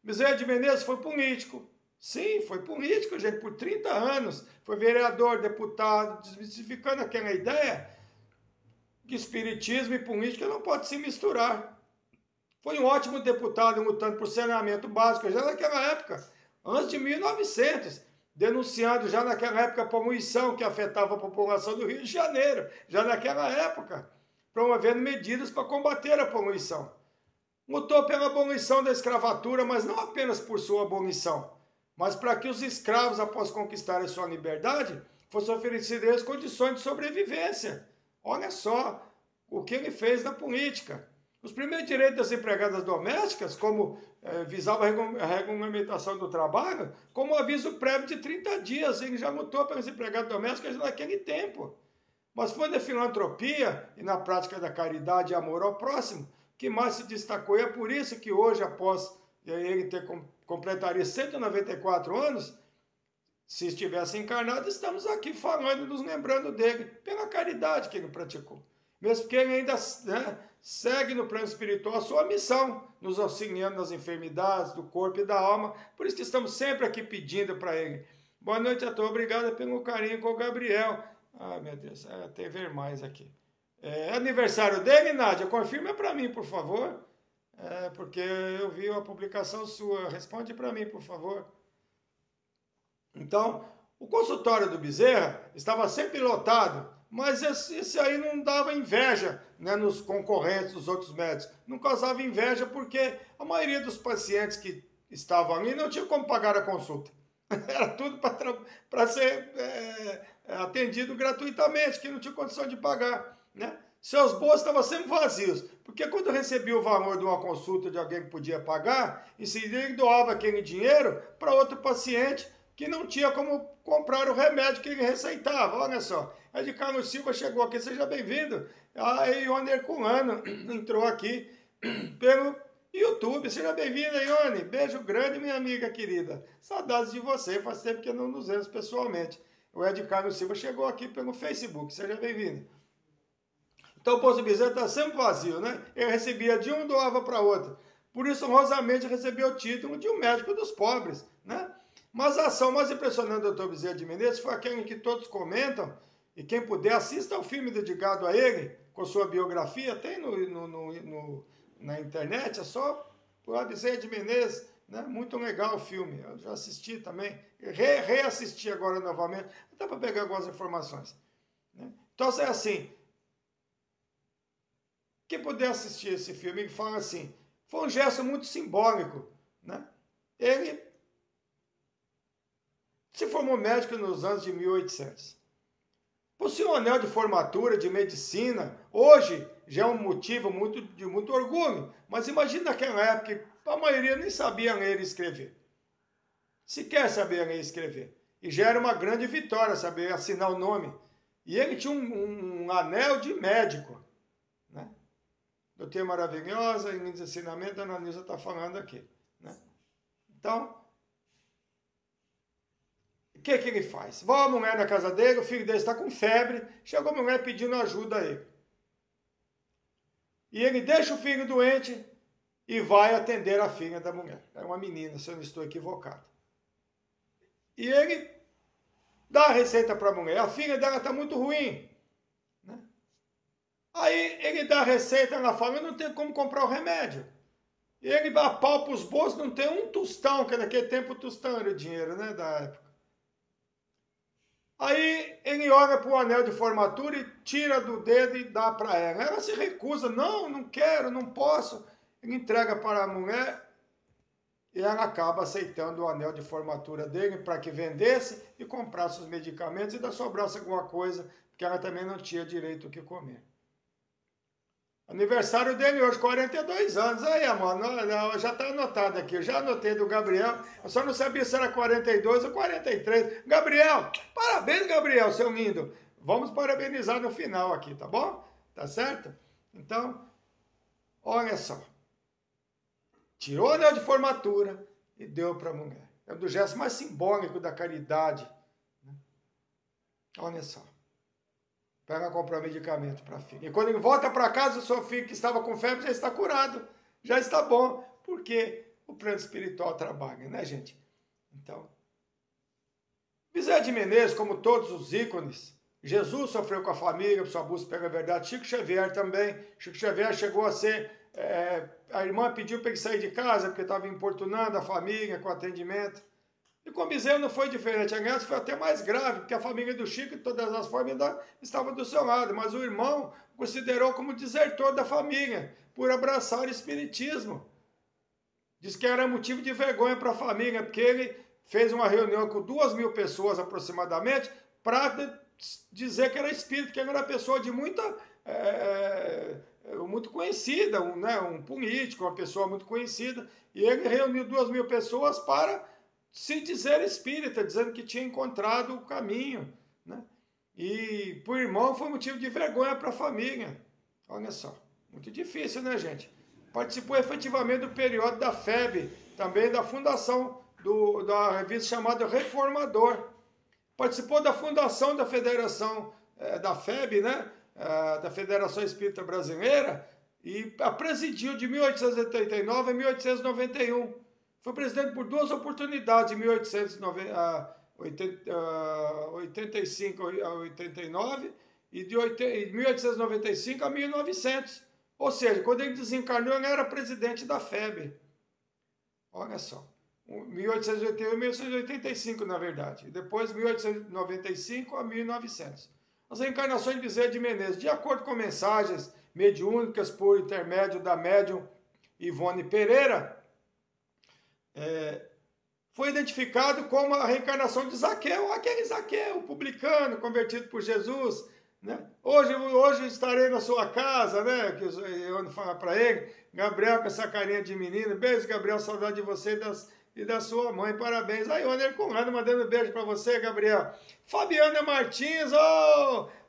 Bezerra de Menezes foi político. Sim, foi político, gente, por 30 anos. Foi vereador, deputado, desmistificando aquela ideia que espiritismo e política não pode se misturar. Foi um ótimo deputado lutando por saneamento básico já naquela época, antes de 1900, denunciando já naquela época a poluição que afetava a população do Rio de Janeiro, já naquela época, promovendo medidas para combater a poluição. Lutou pela abolição da escravatura, mas não apenas por sua abolição, mas para que os escravos, após conquistarem sua liberdade, fossem oferecidas as condições de sobrevivência. Olha só o que ele fez na política. Os primeiros direitos das empregadas domésticas, como visava a regulamentação do trabalho, como aviso prévio de 30 dias. Ele já lutou pelas empregadas domésticas naquele tempo. Mas foi na filantropia e na prática da caridade e amor ao próximo que mais se destacou. E é por isso que hoje, após ele completaria 194 anos, se estivesse encarnado, estamos aqui falando e nos lembrando dele, pela caridade que ele praticou. Mesmo porque ele ainda segue no plano espiritual a sua missão, nos auxiliando nas enfermidades do corpo e da alma. Por isso que estamos sempre aqui pedindo para ele. Boa noite a todos, obrigado pelo carinho com o Gabriel. Ai, meu Deus, tem ver mais aqui. É aniversário dele, Nádia? Confirma para mim, por favor. Porque eu vi uma publicação sua. Responde para mim, por favor. Então, o consultório do Bezerra estava sempre lotado, mas esse aí não dava inveja, né, nos concorrentes dos outros médicos. Não causava inveja porque a maioria dos pacientes que estavam ali não tinha como pagar a consulta. Era tudo para ser atendido gratuitamente, que não tinha condição de pagar, né? Seus bolsos estavam sempre vazios, porque quando recebia o valor de uma consulta de alguém que podia pagar, em seguida ele doava aquele dinheiro para outro paciente que não tinha como comprar o remédio que ele receitava. Olha só, a de Carlos Silva chegou aqui, seja bem-vindo. A Ione Herculano entrou aqui pelo YouTube, seja bem-vinda, Ione. Beijo grande, minha amiga querida. Saudades de você, faz tempo que não nos vemos pessoalmente. O Ed Carlos Silva chegou aqui pelo Facebook, seja bem-vindo. Então o Poço Bezerra está sempre vazio, né? Ele recebia de um e doava para outro. Por isso, honrosamente, recebeu o título de um médico dos pobres, né? Mas a ação mais impressionante do Dr. Bezerra de Menezes foi aquela em que todos comentam, e quem puder assista ao filme dedicado a ele, com sua biografia, tem na internet, é só por Bezerra de Menezes, né? Muito legal o filme, eu já assisti também, reassisti agora novamente, até para pegar algumas informações, né? Então é assim, quem puder assistir esse filme, ele fala assim, foi um gesto muito simbólico, né? Ele se formou médico nos anos de 1800. Possui um anel de formatura de medicina, hoje já é um motivo de muito orgulho, mas imagina naquela época que a maioria nem sabia ler e escrever. Sequer sabia ler e escrever. E já era uma grande vitória saber assinar o nome. E ele tinha um anel de médico, né? Doutora maravilhosa, em ensinamento, a Ana Nilza está falando aqui, né? Então, o que ele faz? Vai a mulher na casa dele, o filho dele está com febre, chegou a mulher pedindo ajuda a ele. E ele deixa o filho doente e vai atender a filha da mulher. É uma menina, se eu não estou equivocado. E ele dá a receita para a mulher. A filha dela está muito ruim, né? Aí ele dá a receita, ela fala, eu não tenho como comprar o remédio. E ele apalpa os bolsos, não tem um tostão, que naquele tempo o tostão era o dinheiro, né, da época. Aí ele olha para o anel de formatura e tira do dedo e dá para ela. Ela se recusa, não quero, não posso. Ele entrega para a mulher e ela acaba aceitando o anel de formatura dele para que vendesse e comprasse os medicamentos e ainda sobrasse alguma coisa, porque ela também não tinha direito o que comer. Aniversário dele hoje, 42 anos. Aí, amor, já está anotado aqui. Eu já anotei do Gabriel. Eu só não sabia se era 42 ou 43. Gabriel, parabéns, Gabriel, seu lindo. Vamos parabenizar no final aqui, tá bom? Tá certo? Então, olha só. Tirou o anel de formatura e deu para a mulher. É um dos gestos mais simbólicos da caridade. Olha só. Pega comprar medicamento para a filha. E quando ele volta para casa, o seu filho que estava com febre já está curado. Já está bom. Porque o plano espiritual trabalha, né, gente? Então, Bezerra de Menezes, como todos os ícones, Jesus sofreu com a família, sua busca pela verdade. Chico Xavier também. Chico Xavier chegou a ser... a irmã pediu para ele sair de casa, porque estava importunando a família com atendimento. E com Bezerra não foi diferente. Aliás, foi até mais grave, porque a família do Chico, de todas as formas, ainda estava do seu lado. Mas o irmão considerou como desertor da família, por abraçar o espiritismo. Diz que era motivo de vergonha para a família, porque ele fez uma reunião com 2.000 pessoas aproximadamente, para dizer que era espírito, que ele era uma pessoa de muito conhecida, um político, uma pessoa muito conhecida. E ele reuniu 2.000 pessoas para se dizer espírita, dizendo que tinha encontrado o caminho, né? E por irmão foi motivo de vergonha para a família. Olha só, muito difícil, né, gente? Participou efetivamente do período da FEB, também da fundação da revista chamada Reformador. Participou da fundação da Federação da FEB, né? Da Federação Espírita Brasileira, e a presidiu de 1889 a 1891. Foi presidente por 2 oportunidades, de 1885 a 89 e de 1895 a 1900. Ou seja, quando ele desencarnou, ele era presidente da FEB. Olha só. 1881 e 1885, na verdade. E depois, 1895 a 1900. As reencarnações de Bezerra de Menezes, de acordo com mensagens mediúnicas por intermédio da médium Ivone Pereira, foi identificado como a reencarnação de Zaqueu, aquele Zaqueu, publicano, convertido por Jesus, né? Hoje estarei na sua casa, né? Que eu falo para ele, Gabriel com essa carinha de menino, beijo, Gabriel, saudade de você e da sua mãe, parabéns. Aí o Herculano mandando beijo para você, Gabriel. Fabiana Martins,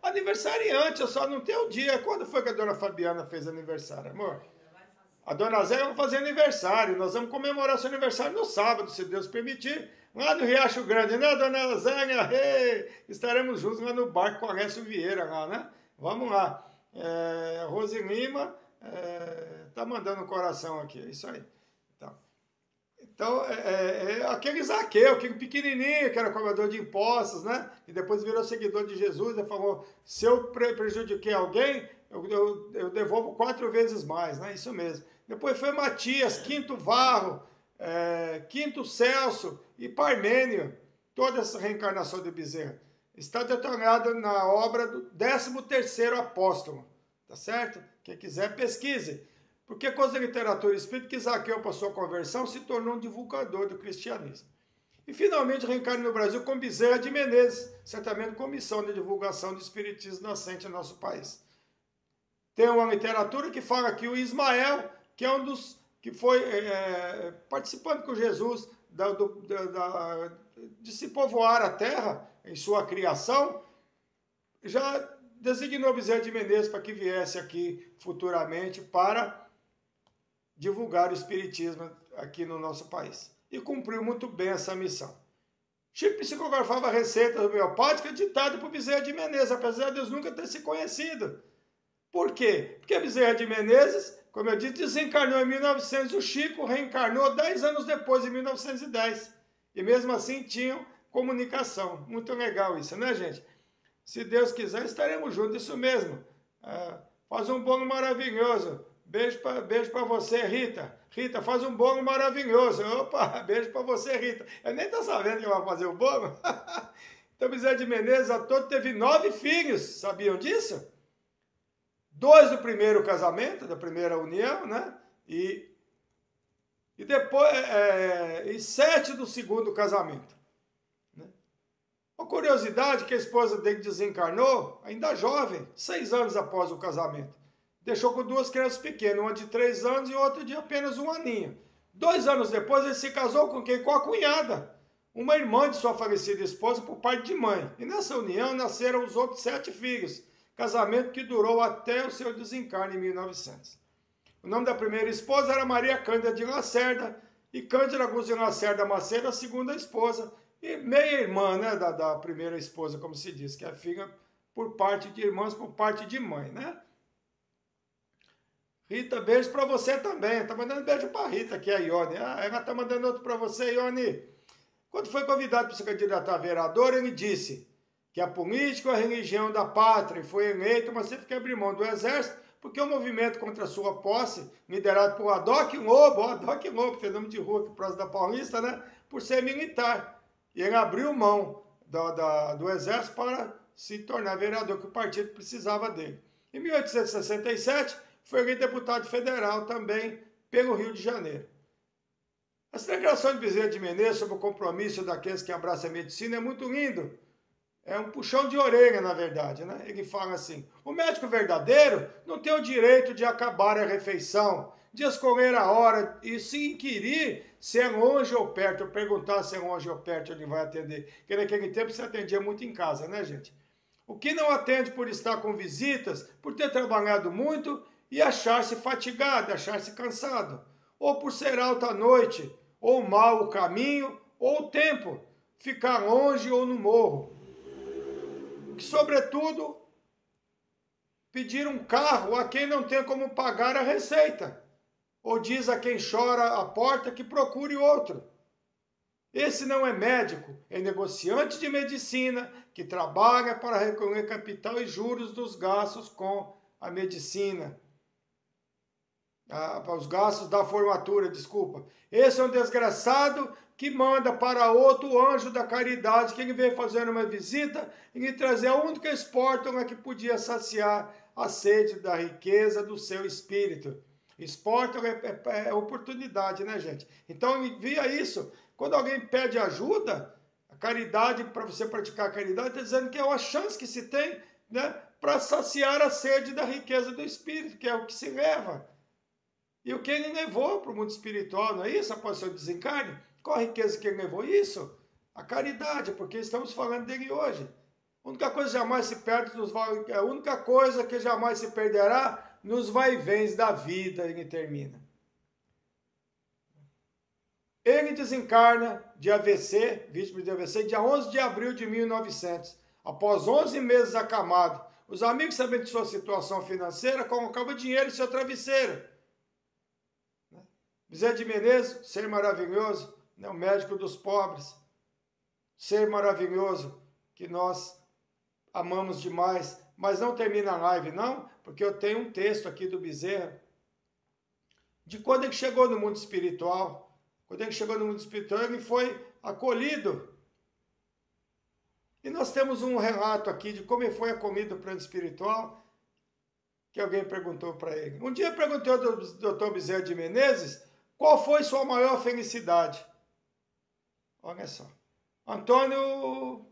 aniversariante, eu só não tenho o dia. Quando foi que a dona Fabiana fez aniversário, amor? A dona Zélia vai fazer aniversário. Nós vamos comemorar seu aniversário no sábado, se Deus permitir. Lá no Riacho Grande, né, dona Zélia? Estaremos juntos lá no bar com o Alessio Vieira, lá, né? Vamos lá. Rose Lima tá mandando um coração aqui. É isso aí. Então aquele Zaqueu, aquele pequenininho que era cobrador de impostos, né? E depois virou seguidor de Jesus e falou, se eu prejudiquei alguém, eu devolvo 4 vezes mais, né? Isso mesmo. Depois foi Matias, Quinto Varro, Quinto Celso e Parmênio. Toda essa reencarnação de Bezerra está detonada na obra do 13º apóstolo. Tá certo? Quem quiser, pesquise. Porque com a literatura espírita que Zaqueu passou a conversão, se tornou um divulgador do cristianismo. E finalmente reencarna no Brasil com Bezerra de Menezes, certamente com missão de divulgação do espiritismo nascente no nosso país. Tem uma literatura que fala que o Ismael, que é um dos que foi participando com Jesus de se povoar a terra em sua criação, já designou Bezerra de Menezes para que viesse aqui futuramente para divulgar o espiritismo aqui no nosso país. E cumpriu muito bem essa missão. Chico psicografava receitas homeopáticas ditadas por Bezerra de Menezes, apesar de eles nunca ter se conhecido. Por quê? Porque Bezerra de Menezes, como eu disse, desencarnou em 1900, o Chico reencarnou 10 anos depois, em 1910. E mesmo assim tinham comunicação. Muito legal isso, né, gente? Se Deus quiser, estaremos juntos, isso mesmo. Faz um bolo maravilhoso. Beijo para você, Rita. Rita, faz um bolo maravilhoso. Opa, beijo para você, Rita. Eu nem estou sabendo que vai fazer o bolo. Então, Bezerra de Menezes, a todo teve 9 filhos. Sabiam disso? 2 do primeiro casamento, da primeira união, né? E e depois e 7 do segundo casamento. Né? Uma curiosidade que a esposa dele desencarnou, ainda jovem, 6 anos após o casamento. Deixou com 2 crianças pequenas, uma de 3 anos e outra de apenas 1 aninho. 2 anos depois ele se casou com quem? Com a cunhada, uma irmã de sua falecida esposa por parte de mãe. E nessa união nasceram os outros 7 filhos, casamento que durou até o seu desencarne em 1900. O nome da primeira esposa era Maria Cândida de Lacerda, e Cândida Augusta de Lacerda Macedo, a segunda esposa, e meia-irmã, né, da primeira esposa, como se diz, que é filha por parte de irmãs, por parte de mãe, né? Rita, beijo para você também. Tá mandando beijo para Rita aqui, a Ione. Ela tá mandando outro para você, Ione. Quando foi convidado para se candidatar a vereador, ele disse que a política é a religião da pátria, foi eleito, mas teve que abrir mão do exército, porque o movimento contra a sua posse, liderado por Adoc Lobo, tem nome de rua aqui próximo da Paulista, né? Por ser militar. E ele abriu mão do exército para se tornar vereador, que o partido precisava dele. Em 1867, foi eleito deputado federal também pelo Rio de Janeiro. Essa declaração de Bezerra de Menezes sobre o compromisso daqueles que abraçam a medicina é muito lindo. É um puxão de orelha, na verdade, né? Ele fala assim: o médico verdadeiro não tem o direito de acabar a refeição, de escolher a hora e se inquirir se é longe ou perto, perguntar se é longe ou perto ele vai atender. Porque naquele tempo se atendia muito em casa, né, gente? O que não atende por estar com visitas, por ter trabalhado muito e achar-se fatigado, achar-se cansado, ou por ser alta a noite, ou mau o caminho, ou o tempo, ficar longe ou no morro. Que, sobretudo, pedir um carro a quem não tem como pagar a receita, ou diz a quem chora à porta que procure outro. Esse não é médico, é negociante de medicina que trabalha para recolher capital e juros dos gastos com a medicina. Os gastos da formatura, desculpa. Esse é um desgraçado que manda para outro o anjo da caridade, que ele veio fazer uma visita e lhe trazer a única espórtula que podia saciar a sede da riqueza do seu espírito. Espórtula é oportunidade, né, gente? Então, envia isso. Quando alguém pede ajuda, a caridade, para você praticar a caridade, está dizendo que é uma chance que se tem, né, para saciar a sede da riqueza do espírito, que é o que se leva. E o que ele levou para o mundo espiritual, não é isso? Após o seu desencarne? Qual a riqueza que ele levou? Isso, a caridade, porque estamos falando dele hoje. A única coisa que jamais se perde, a única coisa que jamais se perderá nos vai-vens da vida, ele termina. Ele desencarna de AVC, vítima de AVC, dia 11 de abril de 1900. Após 11 meses acamado, os amigos, sabendo de sua situação financeira, colocavam dinheiro em seu travesseiro. Bezerra de Menezes, ser maravilhoso, né? O médico dos pobres, ser maravilhoso, que nós amamos demais, mas não termina a live não, porque eu tenho um texto aqui do Bezerra, de quando ele chegou no mundo espiritual. Quando ele chegou no mundo espiritual, ele foi acolhido. E nós temos um relato aqui de como ele foi acolhido no plano espiritual, que alguém perguntou para ele. Um dia perguntou ao Dr. Bezerra de Menezes qual foi sua maior felicidade. Olha só. Antônio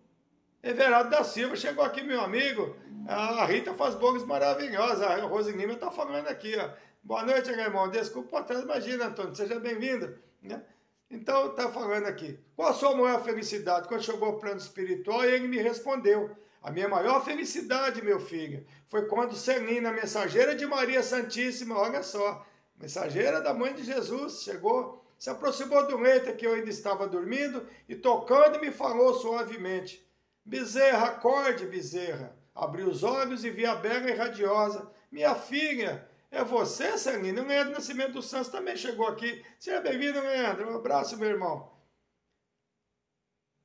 Everardo da Silva chegou aqui, meu amigo. A Rita faz bolos maravilhosos. A Rose Lima está falando aqui, ó. Boa noite, meu irmão. Desculpa por trás, imagina, Antônio. Seja bem-vindo. Né? Então, está falando aqui. Qual a sua maior felicidade? Quando chegou ao plano espiritual, ele me respondeu. A minha maior felicidade, meu filho, foi quando Celina, mensageira de Maria Santíssima, olha só, mensageira da Mãe de Jesus, chegou, se aproximou do leito que eu ainda estava dormindo e tocando me falou suavemente. Bezerra, acorde, Bezerra. Abri os olhos e vi a bela e radiosa. Minha filha, é você, Celina? O Leandro Nascimento dos Santos também chegou aqui. Seja bem-vindo, Leandro. Um abraço, meu irmão.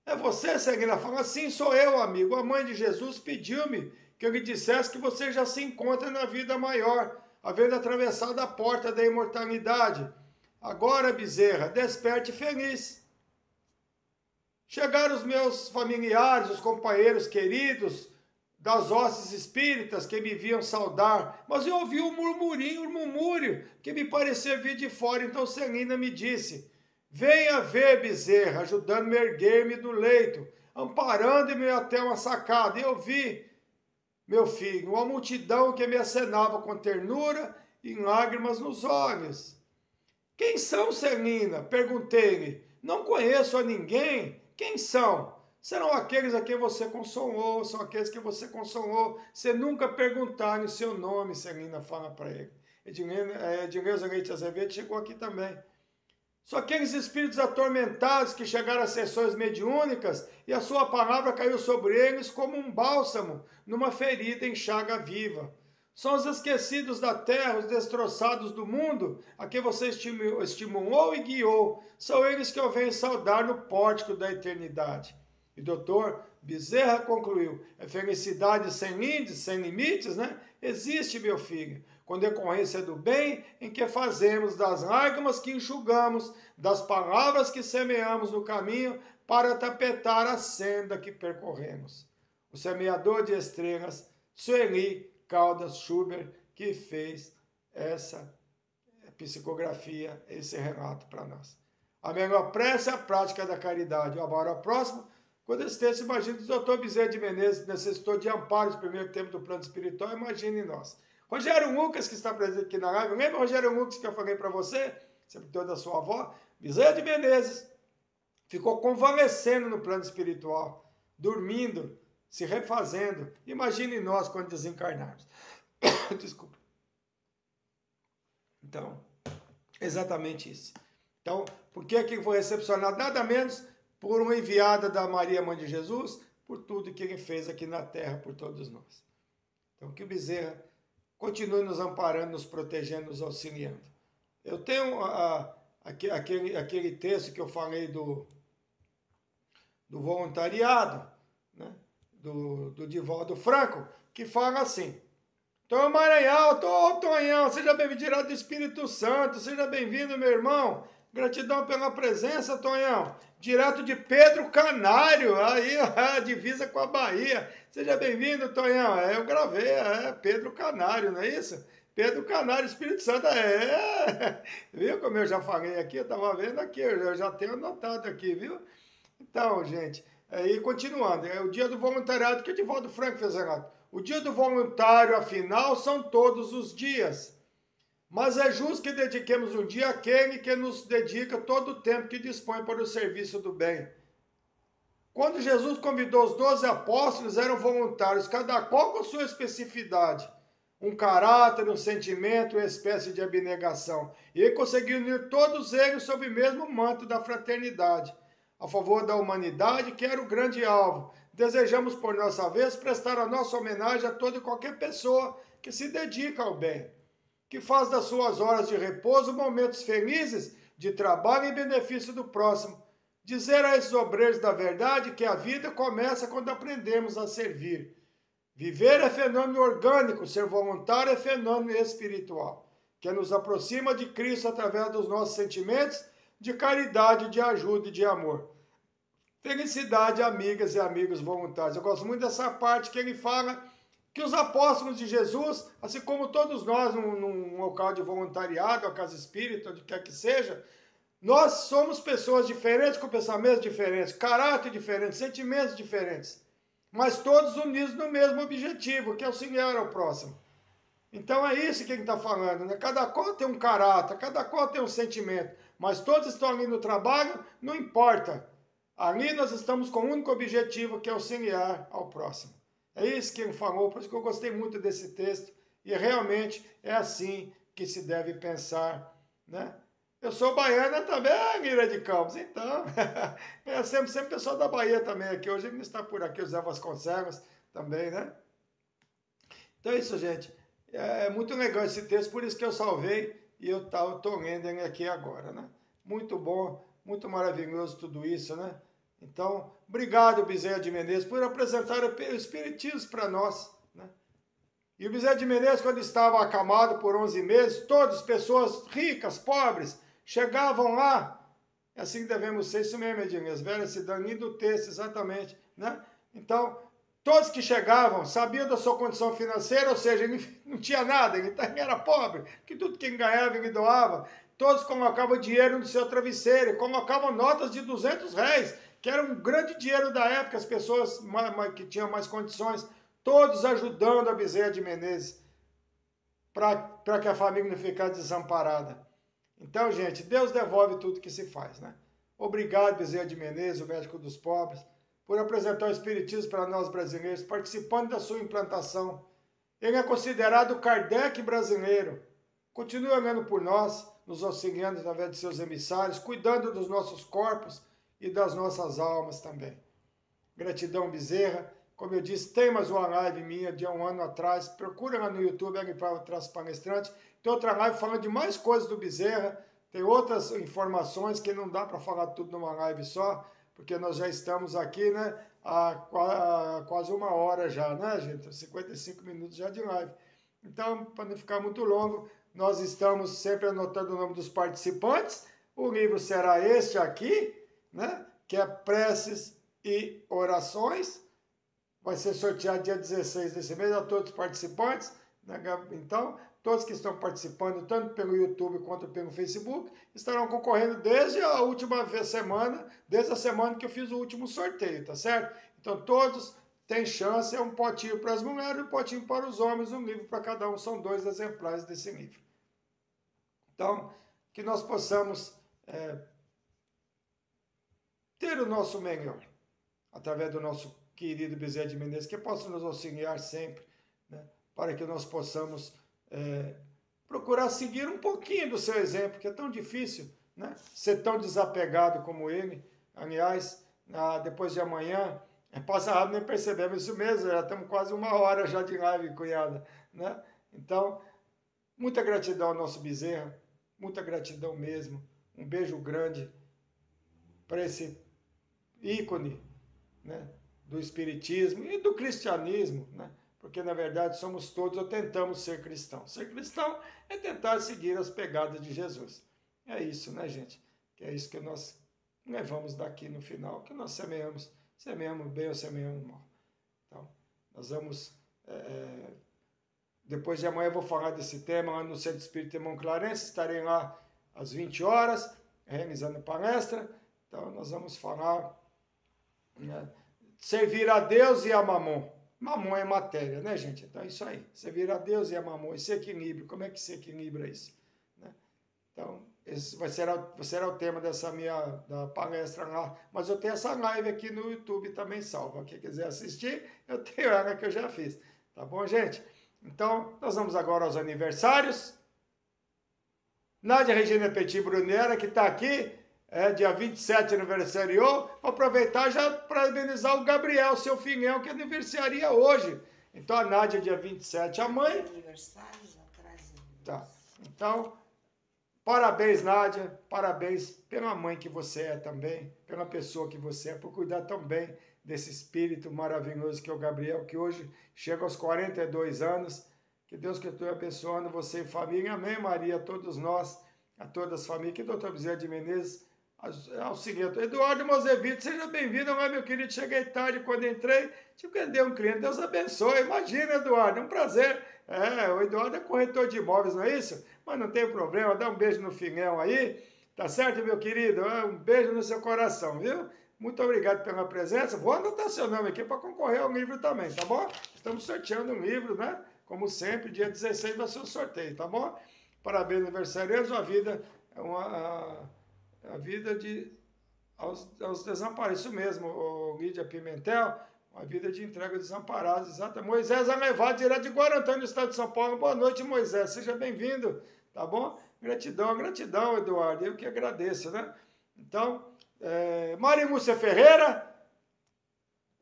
É você, Celina? Fala, sim, sou eu, amigo. A Mãe de Jesus pediu-me que eu lhe dissesse que você já se encontra na vida maior, havendo atravessado a porta da imortalidade. Agora, Bezerra, desperte feliz. Chegaram os meus familiares, os companheiros queridos das hostes espíritas que me viam saudar, mas eu ouvi um murmúrio, que me parecia vir de fora. Então Celina me disse: venha ver, Bezerra, ajudando-me a erguer-me do leito, amparando-me até uma sacada. E eu vi, meu filho, uma multidão que me acenava com ternura e lágrimas nos olhos. Quem são, Celina? Perguntei-lhe. Não conheço a ninguém. Quem são? Serão aqueles a quem você consolou, são aqueles que você consolou. Você nunca perguntar o seu nome, Celina fala para ele. Edileuza Leite Azevedo chegou aqui também. São aqueles espíritos atormentados que chegaram às sessões mediúnicas e a sua palavra caiu sobre eles como um bálsamo numa ferida em chaga viva. São os esquecidos da terra, os destroçados do mundo, a quem você estimulou e guiou. São eles que eu venho saudar no pórtico da eternidade. E doutor Bezerra concluiu: a felicidade sem limites, né? Existe, meu filho, com decorrência do bem em que fazemos, das lágrimas que enxugamos, das palavras que semeamos no caminho para tapetar a senda que percorremos. O semeador de estrelas, Sueli Caldas Schubert, que fez essa psicografia, esse relato para nós. A melhor prece é a prática da caridade. O amor ao próximo. Quando esse texto, imagina que o doutor Bezerra de Menezes necessitou de amparo no primeiro tempo do plano espiritual, imagine nós. Rogério Lucas, que está presente aqui na live, lembra, Rogério Lucas, que eu falei para você, sempre da sua avó? Bezerra de Menezes ficou convalescendo no plano espiritual, dormindo, se refazendo. Imagine nós quando desencarnarmos. Desculpa. Então, exatamente isso. Então, por que foi recepcionado? Nada menos por uma enviada da Maria, Mãe de Jesus, por tudo que ele fez aqui na terra por todos nós. Então, que o Bezerra continue nos amparando, nos protegendo, nos auxiliando. Eu tenho aquele texto que eu falei do voluntariado, né? do Divaldo Franco, que fala assim: Tom Maranhão, Tonhão, seja bem-vindo direto do Espírito Santo, seja bem-vindo, meu irmão. Gratidão pela presença, Tonhão. Direto de Pedro Canário, aí a divisa com a Bahia. Seja bem-vindo, Tonhão. Eu gravei, Pedro Canário, não é isso? Pedro Canário, Espírito Santo, Viu como eu já falei aqui? Eu estava vendo aqui, eu já tenho anotado aqui, viu? Então, gente, aí continuando, é o dia do voluntariado que o Divaldo Franco fez relato. O dia do voluntário, afinal, são todos os dias. Mas é justo que dediquemos um dia àquele que nos dedica todo o tempo que dispõe para o serviço do bem. Quando Jesus convidou os 12 apóstolos, eram voluntários, cada qual com sua especificidade, um caráter, um sentimento, uma espécie de abnegação. E ele conseguiu unir todos eles sob o mesmo manto da fraternidade, a favor da humanidade, que era o grande alvo. Desejamos, por nossa vez, prestar a nossa homenagem a toda e qualquer pessoa que se dedica ao bem, que faz das suas horas de repouso momentos felizes de trabalho em benefício do próximo. Dizer a esses obreiros da verdade que a vida começa quando aprendemos a servir. Viver é fenômeno orgânico, ser voluntário é fenômeno espiritual, que nos aproxima de Cristo através dos nossos sentimentos de caridade, de ajuda e de amor. Felicidade, amigas e amigos voluntários. Eu gosto muito dessa parte que ele fala que os apóstolos de Jesus, assim como todos nós num local de voluntariado, a casa espírita, onde quer que seja, nós somos pessoas diferentes, com pensamentos diferentes, caráter diferente, sentimentos diferentes, mas todos unidos no mesmo objetivo, que é auxiliar ao próximo. Então é isso que ele está falando, né? Cada qual tem um caráter, cada qual tem um sentimento, mas todos estão ali no trabalho, não importa. Ali nós estamos com um único objetivo, que é auxiliar ao próximo. É isso que ele falou, por isso que eu gostei muito desse texto, e realmente é assim que se deve pensar, né? Eu sou baiana também, Mira de Campos, então, é sempre pessoal da Bahia também aqui, hoje ele está por aqui, o Zé Vasconcelos também, né? Então é isso, gente, é muito legal esse texto, por isso que eu salvei, e eu estou lendo ele aqui agora, né? Muito bom, muito maravilhoso tudo isso, né? Então, obrigado, Bezerra de Menezes, por apresentar o Espiritismo para nós, né? E o Bezerra de Menezes, quando estava acamado por 11 meses, todas pessoas ricas, pobres, chegavam lá. É assim que devemos ser, isso mesmo, Edinho, as velhas se dando do texto, exatamente, né? Então, Todos que chegavam sabiam da sua condição financeira, ou seja, ele não tinha nada, ele era pobre, que tudo que ele ganhava ele doava. Todos colocavam dinheiro no seu travesseiro, colocavam notas de R$200, que era um grande dinheiro da época, as pessoas que tinham mais condições, todos ajudando a Bezerra de Menezes, para que a família não ficasse desamparada. Então, gente, Deus devolve tudo que se faz, né? Obrigado, Bezerra de Menezes, o médico dos pobres, por apresentar o Espiritismo para nós brasileiros, participando da sua implantação. Ele é considerado o Kardec brasileiro. Continue olhando por nós, nos auxiliando através de seus emissários, cuidando dos nossos corpos e das nossas almas também. Gratidão, Bezerra. Como eu disse, tem mais uma live minha de 1 ano atrás. Procura lá no YouTube, L. Paiva Traço Palestrante. Tem outra live falando de mais coisas do Bezerra. Tem outras informações que não dá para falar tudo numa live só, porque nós já estamos aqui, né, há quase 1 hora já, né, gente? 55 minutos já de live. Então, para não ficar muito longo, nós estamos sempre anotando o nome dos participantes. O livro será este aqui, né, que é Preces e Orações. Vai ser sorteado dia 16 desse mês a todos os participantes, né? Então, todos que estão participando, tanto pelo YouTube quanto pelo Facebook, estarão concorrendo desde a última semana, desde a semana que eu fiz o último sorteio, tá certo? Então, todos têm chance, é um potinho para as mulheres e um potinho para os homens, um livro para cada um, são 2 exemplares desse livro. Então, que nós possamos ter o nosso melhor, através do nosso querido Bezerra de Menezes, que possa nos auxiliar sempre, né, para que nós possamos procurar seguir um pouquinho do seu exemplo, que é tão difícil, né, ser tão desapegado como ele. Aliás, depois de amanhã, passa rápido, nem percebemos isso mesmo, já estamos quase 1 hora já de live, cunhada, né? Então, muita gratidão ao nosso Bezerra, muita gratidão mesmo, um beijo grande para esse ícone, né, do Espiritismo e do cristianismo, né? Porque, na verdade, somos todos, ou tentamos ser cristãos. Ser cristão é tentar seguir as pegadas de Jesus. É isso, né, gente? Que é isso que nós levamos daqui no final, que nós semeamos bem ou semeamos mal. Então, nós vamos... depois de amanhã eu vou falar desse tema lá no Centro Espírita Irmão Clarence, estarei lá às 20 horas, realizando palestra. Então, nós vamos falar... né, servir a Deus e a Mamon. Mamon é matéria, né, gente? Então é isso aí. Servir a Deus e a Mamon. Esse equilíbrio. Como é que se equilibra isso? Né? Então, esse será o tema dessa da palestra lá. Mas eu tenho essa live aqui no YouTube também salva. Quem quiser assistir, eu tenho ela que eu já fiz. Tá bom, gente? Então, nós vamos agora aos aniversários. Nádia Regina Petit Brunera, que está aqui. Dia 27 aniversariou, vou aproveitar já para parabenizar o Gabriel, seu filhão, que aniversariaria hoje. Então, a Nádia, dia 27, a mãe. Aniversários atrás. Tá. Então, parabéns, Nádia, parabéns pela mãe que você é também, pela pessoa que você é, por cuidar tão bem desse espírito maravilhoso que é o Gabriel, que hoje chega aos 42 anos. Que Deus continue abençoando você e família. Amém, Maria, a todos nós, a todas as famílias. Que Dr. Bezerra de Menezes auxiliando. Eduardo Mozevito, seja bem-vindo. Olá, meu querido, cheguei tarde quando entrei, tive que atender um cliente, Deus abençoe. Imagina, Eduardo, é um prazer. O Eduardo é corretor de imóveis, não é isso? Mas não tem problema, dá um beijo no filhão aí, tá certo, meu querido? Um beijo no seu coração, viu? Muito obrigado pela presença. Vou anotar seu nome aqui para concorrer ao livro também, tá bom? Estamos sorteando um livro, né? Como sempre, dia 16 vai ser o sorteio, tá bom? Parabéns, aniversariantes, a vida é a vida aos desamparados, isso mesmo, Lídia Pimentel, uma vida de entrega aos desamparados, exato. Moisés Alevado, direto de Guarantã, no estado de São Paulo. Boa noite, Moisés, seja bem-vindo, tá bom? Gratidão, Eduardo, eu que agradeço, né? Então, Maria Múcia Ferreira,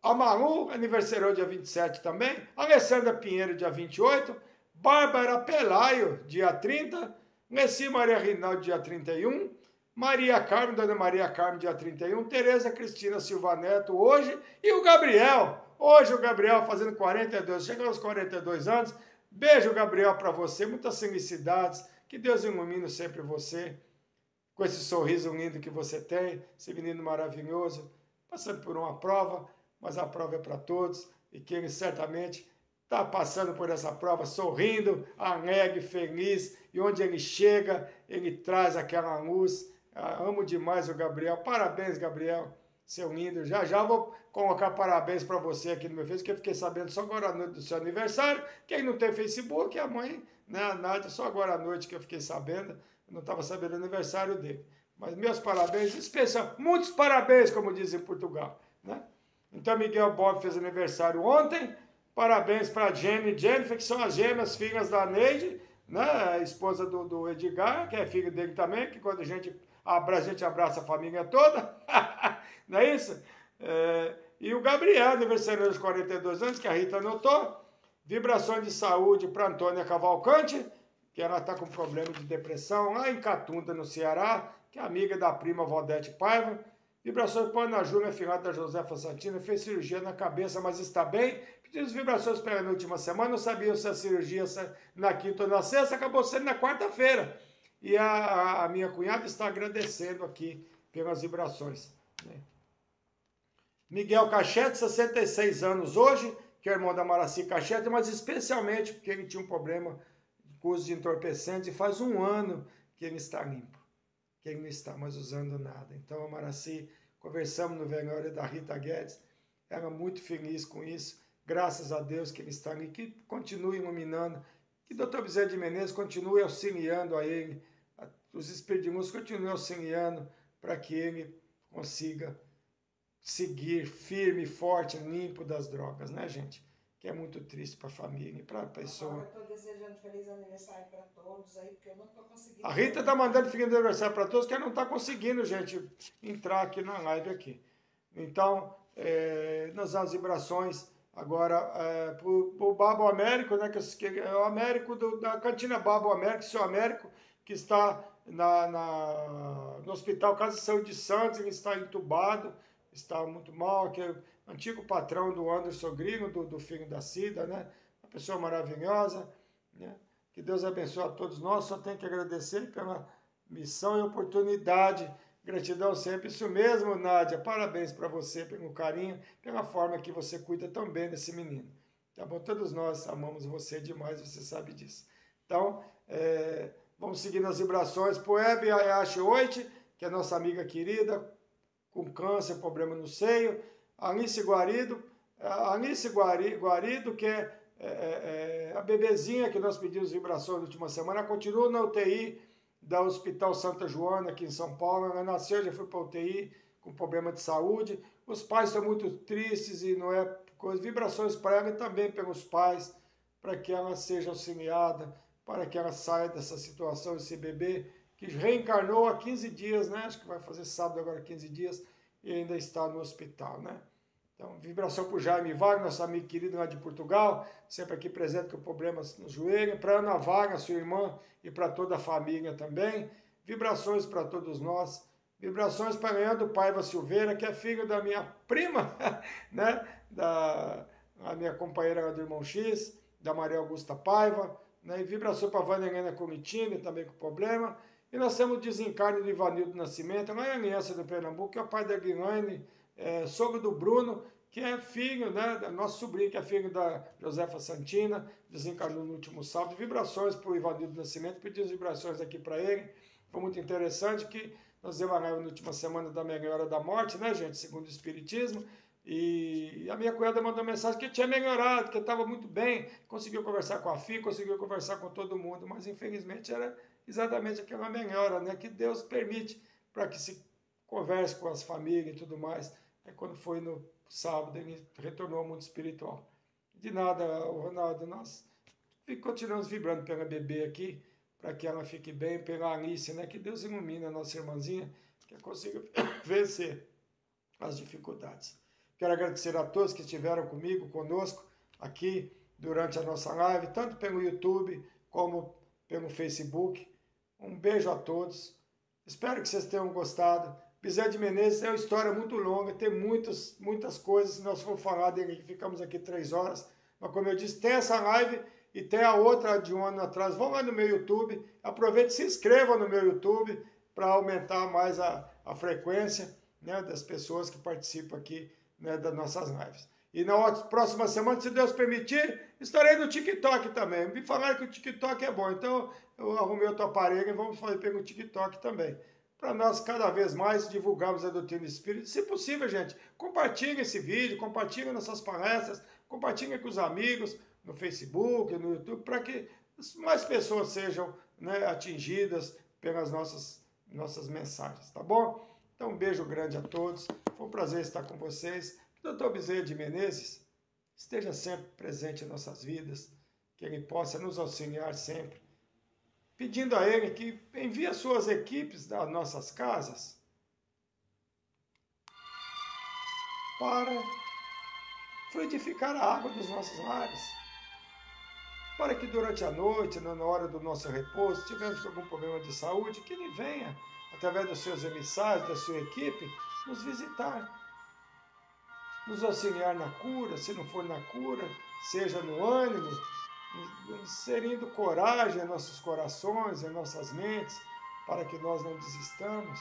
a Malu, aniversariou dia 27 também, Alessandra Pinheiro, dia 28, Bárbara Pelaio, dia 30, Nessi Maria Rinaldo, dia 31, Maria Carmen, Dona Maria Carmen, dia 31, Tereza Cristina Silva Neto, hoje, e o Gabriel, hoje o Gabriel fazendo 42, chegando aos 42 anos, beijo, Gabriel, para você, muitas felicidades, que Deus ilumine sempre você, com esse sorriso lindo que você tem, esse menino maravilhoso, passando por uma prova, mas a prova é para todos, e que ele certamente está passando por essa prova, sorrindo, alegre, feliz, e onde ele chega, ele traz aquela luz. Amo demais o Gabriel. Parabéns, Gabriel, seu lindo. Já já vou colocar parabéns para você aqui no meu Facebook, que eu fiquei sabendo só agora à noite do seu aniversário. Quem não tem Facebook, a mãe, né, a Nádia, só agora à noite que eu fiquei sabendo. Eu não estava sabendo do aniversário dele. Mas meus parabéns, especial, muitos parabéns, como dizem em Portugal, né? Então, Miguel Bob fez aniversário ontem. Parabéns para Jenny e Jennifer, que são as gêmeas, filhas da Neide, né? A esposa do Edgar, que é filho dele também, que quando a gente abraça a família toda. Não é isso? E o Gabriel, aniversário dos 42 anos, que a Rita anotou. Vibrações de saúde para Antônia Cavalcante, que ela está com problema de depressão lá em Catunda, no Ceará, que é amiga da prima Valdete Paiva. Vibrações para Ana Júlia, filhada da Josefa Santina, fez cirurgia na cabeça, mas está bem. Pedimos vibrações para ela na última semana, não sabia se a cirurgia na quinta ou na sexta, acabou sendo na quarta-feira. E a minha cunhada está agradecendo aqui pelas vibrações, né? Miguel Cachete, 66 anos hoje, que é irmão da Maraci Cachete, mas especialmente porque ele tinha um problema com uso de entorpecentes e faz um ano que ele está limpo, que ele não está mais usando nada. Então a Maraci, conversamos no velório da Rita Guedes, ela muito feliz com isso, graças a Deus que ele está ali, que continue iluminando, que o Dr. Bezerra de Menezes continue auxiliando a ele, os espíritos continuem auxiliando para que ele consiga seguir firme, forte, limpo das drogas, né, gente? Que é muito triste para a família e para a pessoa. Eu estou desejando feliz aniversário para todos aí, porque eu não estou conseguindo. A Rita está mandando feliz aniversário para todos, que ela não está conseguindo, gente, entrar aqui na live aqui. Então, nas vibrações, agora, para o Babo Américo, né, que é o Américo da cantina Babo Américo, seu Américo, que está no Hospital Casa de Saúde de Santos, ele está entubado, está muito mal, que é o antigo patrão do Anderson Grino, do filho da Cida, né? Uma pessoa maravilhosa, né? Que Deus abençoe a todos nós, só tenho que agradecer pela missão e oportunidade, gratidão sempre, isso mesmo, Nádia, parabéns para você pelo carinho, pela forma que você cuida tão bem desse menino, tá bom? Todos nós amamos você demais, você sabe disso. Então, vamos seguir nas vibrações, Poebe Ayashi Oite, que é nossa amiga querida, com câncer, problema no seio, Alice Guarido, que é a bebezinha que nós pedimos vibrações na última semana, continua na UTI do Hospital Santa Joana, aqui em São Paulo, ela nasceu, já foi para a UTI com problema de saúde, os pais estão muito tristes e não é coisa, vibrações para ela e também pelos pais, para que ela seja auxiliada, para que ela saia dessa situação, esse bebê, que reencarnou há 15 dias, né? Acho que vai fazer sábado agora 15 dias e ainda está no hospital, né? Então, vibração para o Jaime Wagner, nosso amigo querido lá de Portugal, sempre aqui presente com problemas no joelho, para Ana Wagner, sua irmã, e para toda a família também. Vibrações para todos nós. Vibrações para Leandro Paiva Silveira, que é filho da minha prima, né? A minha companheira do Irmão X, da Maria Augusta Paiva, né? E vibração para a Vânia Helena Comitini, também com problema. E nós temos o desencarne de Ivanildo Nascimento, lá em Aliança do Pernambuco, que é o pai da Guilherme, sogro do Bruno, que é filho, né, nosso sobrinho, que é filho da Josefa Santina, desencarnou no último sábado. Vibrações para o Ivanildo Nascimento, pedimos vibrações aqui para ele. Foi muito interessante que nós demos a live na última semana da melhora da morte, né, gente, segundo o Espiritismo. E a minha cunhada mandou mensagem que tinha melhorado, que estava muito bem, conseguiu conversar com a filha, conseguiu conversar com todo mundo, mas infelizmente era exatamente aquela melhora, né, que Deus permite para que se converse com as famílias e tudo mais. Aí quando foi no sábado, ele retornou ao mundo espiritual. De nada, Ronaldo, nós continuamos vibrando pela bebê aqui, para que ela fique bem, pela Alice, né, que Deus ilumine a nossa irmãzinha, que ela consiga vencer as dificuldades. Quero agradecer a todos que estiveram conosco, aqui durante a nossa live, tanto pelo YouTube como pelo Facebook. Um beijo a todos. Espero que vocês tenham gostado. Bezerra de Menezes é uma história muito longa, tem muitas coisas. Se nós formos falar dele, ficamos aqui 3 horas. Mas como eu disse, tem essa live e tem a outra de um ano atrás. Vão lá no meu YouTube, aproveite e se inscrevam no meu YouTube para aumentar mais a frequência, né, das pessoas que participam aqui, né, das nossas lives. E na próxima semana, se Deus permitir, estarei no TikTok também. Me falaram que o TikTok é bom, então eu arrumei outro aparelho e vamos fazer pelo TikTok também. Para nós cada vez mais divulgarmos a doutrina espírita. Se possível, gente, compartilhem esse vídeo, compartilhem nossas palestras, compartilhem com os amigos no Facebook, no YouTube, para que mais pessoas sejam, né, atingidas pelas nossas mensagens, tá bom? Então, um beijo grande a todos. Foi um prazer estar com vocês. Que o Dr. Bezerra de Menezes esteja sempre presente em nossas vidas, que ele possa nos auxiliar sempre, pedindo a ele que envie as suas equipes das nossas casas para fluidificar a água dos nossos lares, para que durante a noite, na hora do nosso repouso, se tivermos algum problema de saúde, que ele venha, através dos seus emissários, da sua equipe, nos visitar, nos auxiliar na cura, se não for na cura, seja no ânimo, inserindo coragem em nossos corações, em nossas mentes, para que nós não desistamos.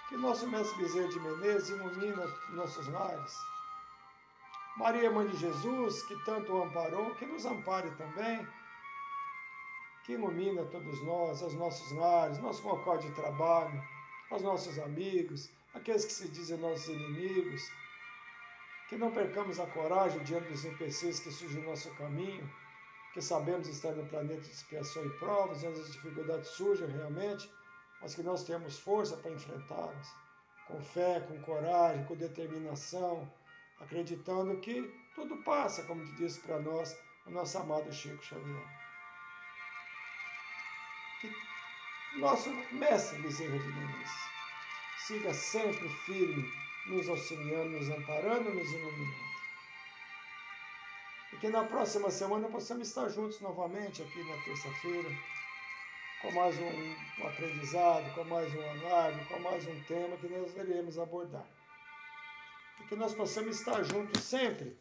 Que nosso Mestre Bezerra de Menezes ilumina nossos lares. Maria, Mãe de Jesus, que tanto o amparou, que nos ampare também, que ilumina todos nós, os nossos lares, nosso local de trabalho, aos nossos amigos, aqueles que se dizem nossos inimigos, que não percamos a coragem diante dos empecilhos que surgem no nosso caminho, que sabemos estar no planeta de expiação e provas, onde as dificuldades surgem realmente, mas que nós temos força para enfrentá-las, com fé, com coragem, com determinação, acreditando que tudo passa, como disse para nós o nosso amado Chico Xavier. Que nosso Mestre Bezerra de Menezes siga sempre firme, nos auxiliando, nos amparando, nos iluminando. E que na próxima semana possamos estar juntos novamente aqui na terça-feira, com mais um aprendizado, com mais uma live, com mais um tema que nós iremos abordar. E que nós possamos estar juntos sempre.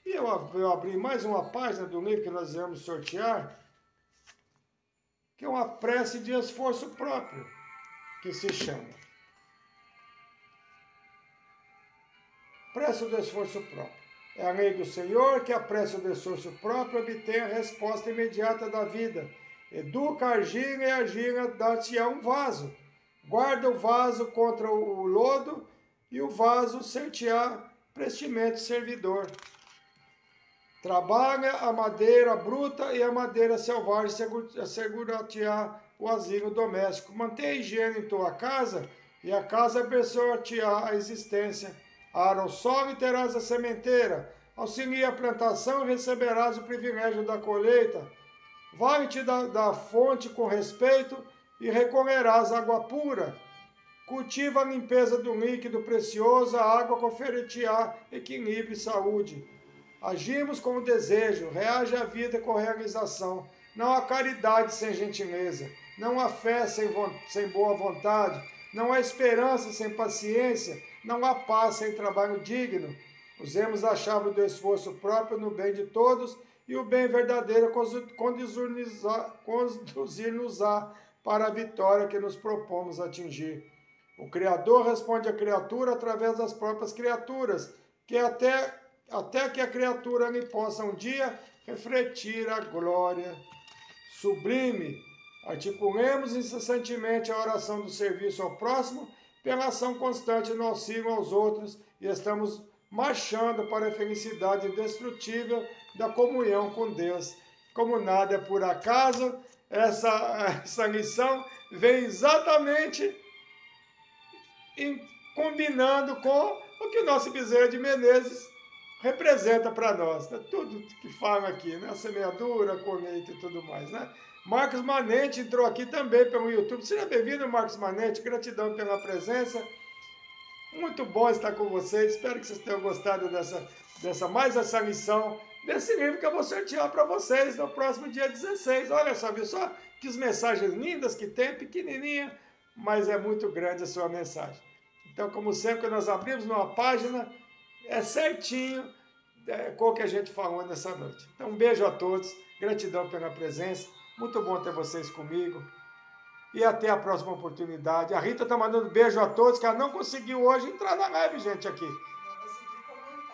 E eu abri mais uma página do livro que nós iremos sortear, que é uma prece de esforço próprio, que se chama Prece do Esforço Próprio. É a lei do Senhor que a prece do esforço próprio obtém a resposta imediata da vida. Educa a argila e a argila dá-te-á um vaso. Guarda o vaso contra o lodo e o vaso ser-te-á prestimento servidor. Trabalha a madeira bruta e a madeira selvagem assegurar-te-á o asilo doméstico. Mantenha a higiene em tua casa e a casa abençoar-te-á a existência. Ara o solo e terás a sementeira. Auxilia a plantação e receberás o privilégio da colheita. Vale-te da fonte com respeito e recolherás água pura. Cultiva a limpeza do líquido precioso, a água conferir-te-á equilíbrio e saúde. Agimos com o desejo, reage à vida com realização. Não há caridade sem gentileza, não há fé sem boa vontade, não há esperança sem paciência, não há paz sem trabalho digno. Usemos a chave do esforço próprio no bem de todos e o bem verdadeiro conduzir-nos-á para a vitória que nos propomos atingir. O Criador responde à criatura através das próprias criaturas, que até que a criatura lhe possa um dia refletir a glória sublime. Articulemos incessantemente a oração do serviço ao próximo pela ação constante no auxílio aos outros e estamos marchando para a felicidade indestrutível da comunhão com Deus. Como nada é por acaso, essa lição vem exatamente combinando com o que o nosso Bezerra de Menezes representa para nós. Né? Tudo que fala aqui, né? A semeadura, a colheita e tudo mais, né? Marcos Manente entrou aqui também pelo YouTube. Seja bem-vindo, Marcos Manente. Gratidão pela presença. Muito bom estar com vocês. Espero que vocês tenham gostado mais essa lição, desse livro que eu vou sortear para vocês no próximo dia 16. Olha só, viu só? Que mensagens lindas que tem, pequenininha, mas é muito grande a sua mensagem. Então, como sempre, nós abrimos numa página, é certinho com o que a gente falou nessa noite. Então, um beijo a todos. Gratidão pela presença. Muito bom ter vocês comigo. E até a próxima oportunidade. A Rita está mandando beijo a todos, que ela não conseguiu hoje entrar na live, gente, aqui.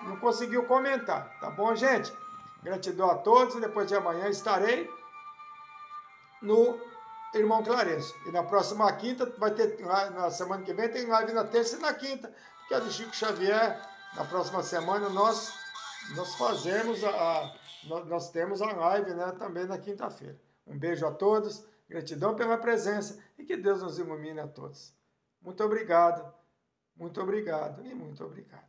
não conseguiu comentar, tá bom, gente? Gratidão a todos, e depois de amanhã estarei no Irmão Clarencio. E na próxima quinta, vai ter, na semana que vem, tem live na terça e na quinta, porque a de Chico Xavier, na próxima semana, nós fazemos nós temos a live, né, também na quinta-feira. Um beijo a todos, gratidão pela presença e que Deus nos ilumine a todos. Muito obrigado e muito obrigado.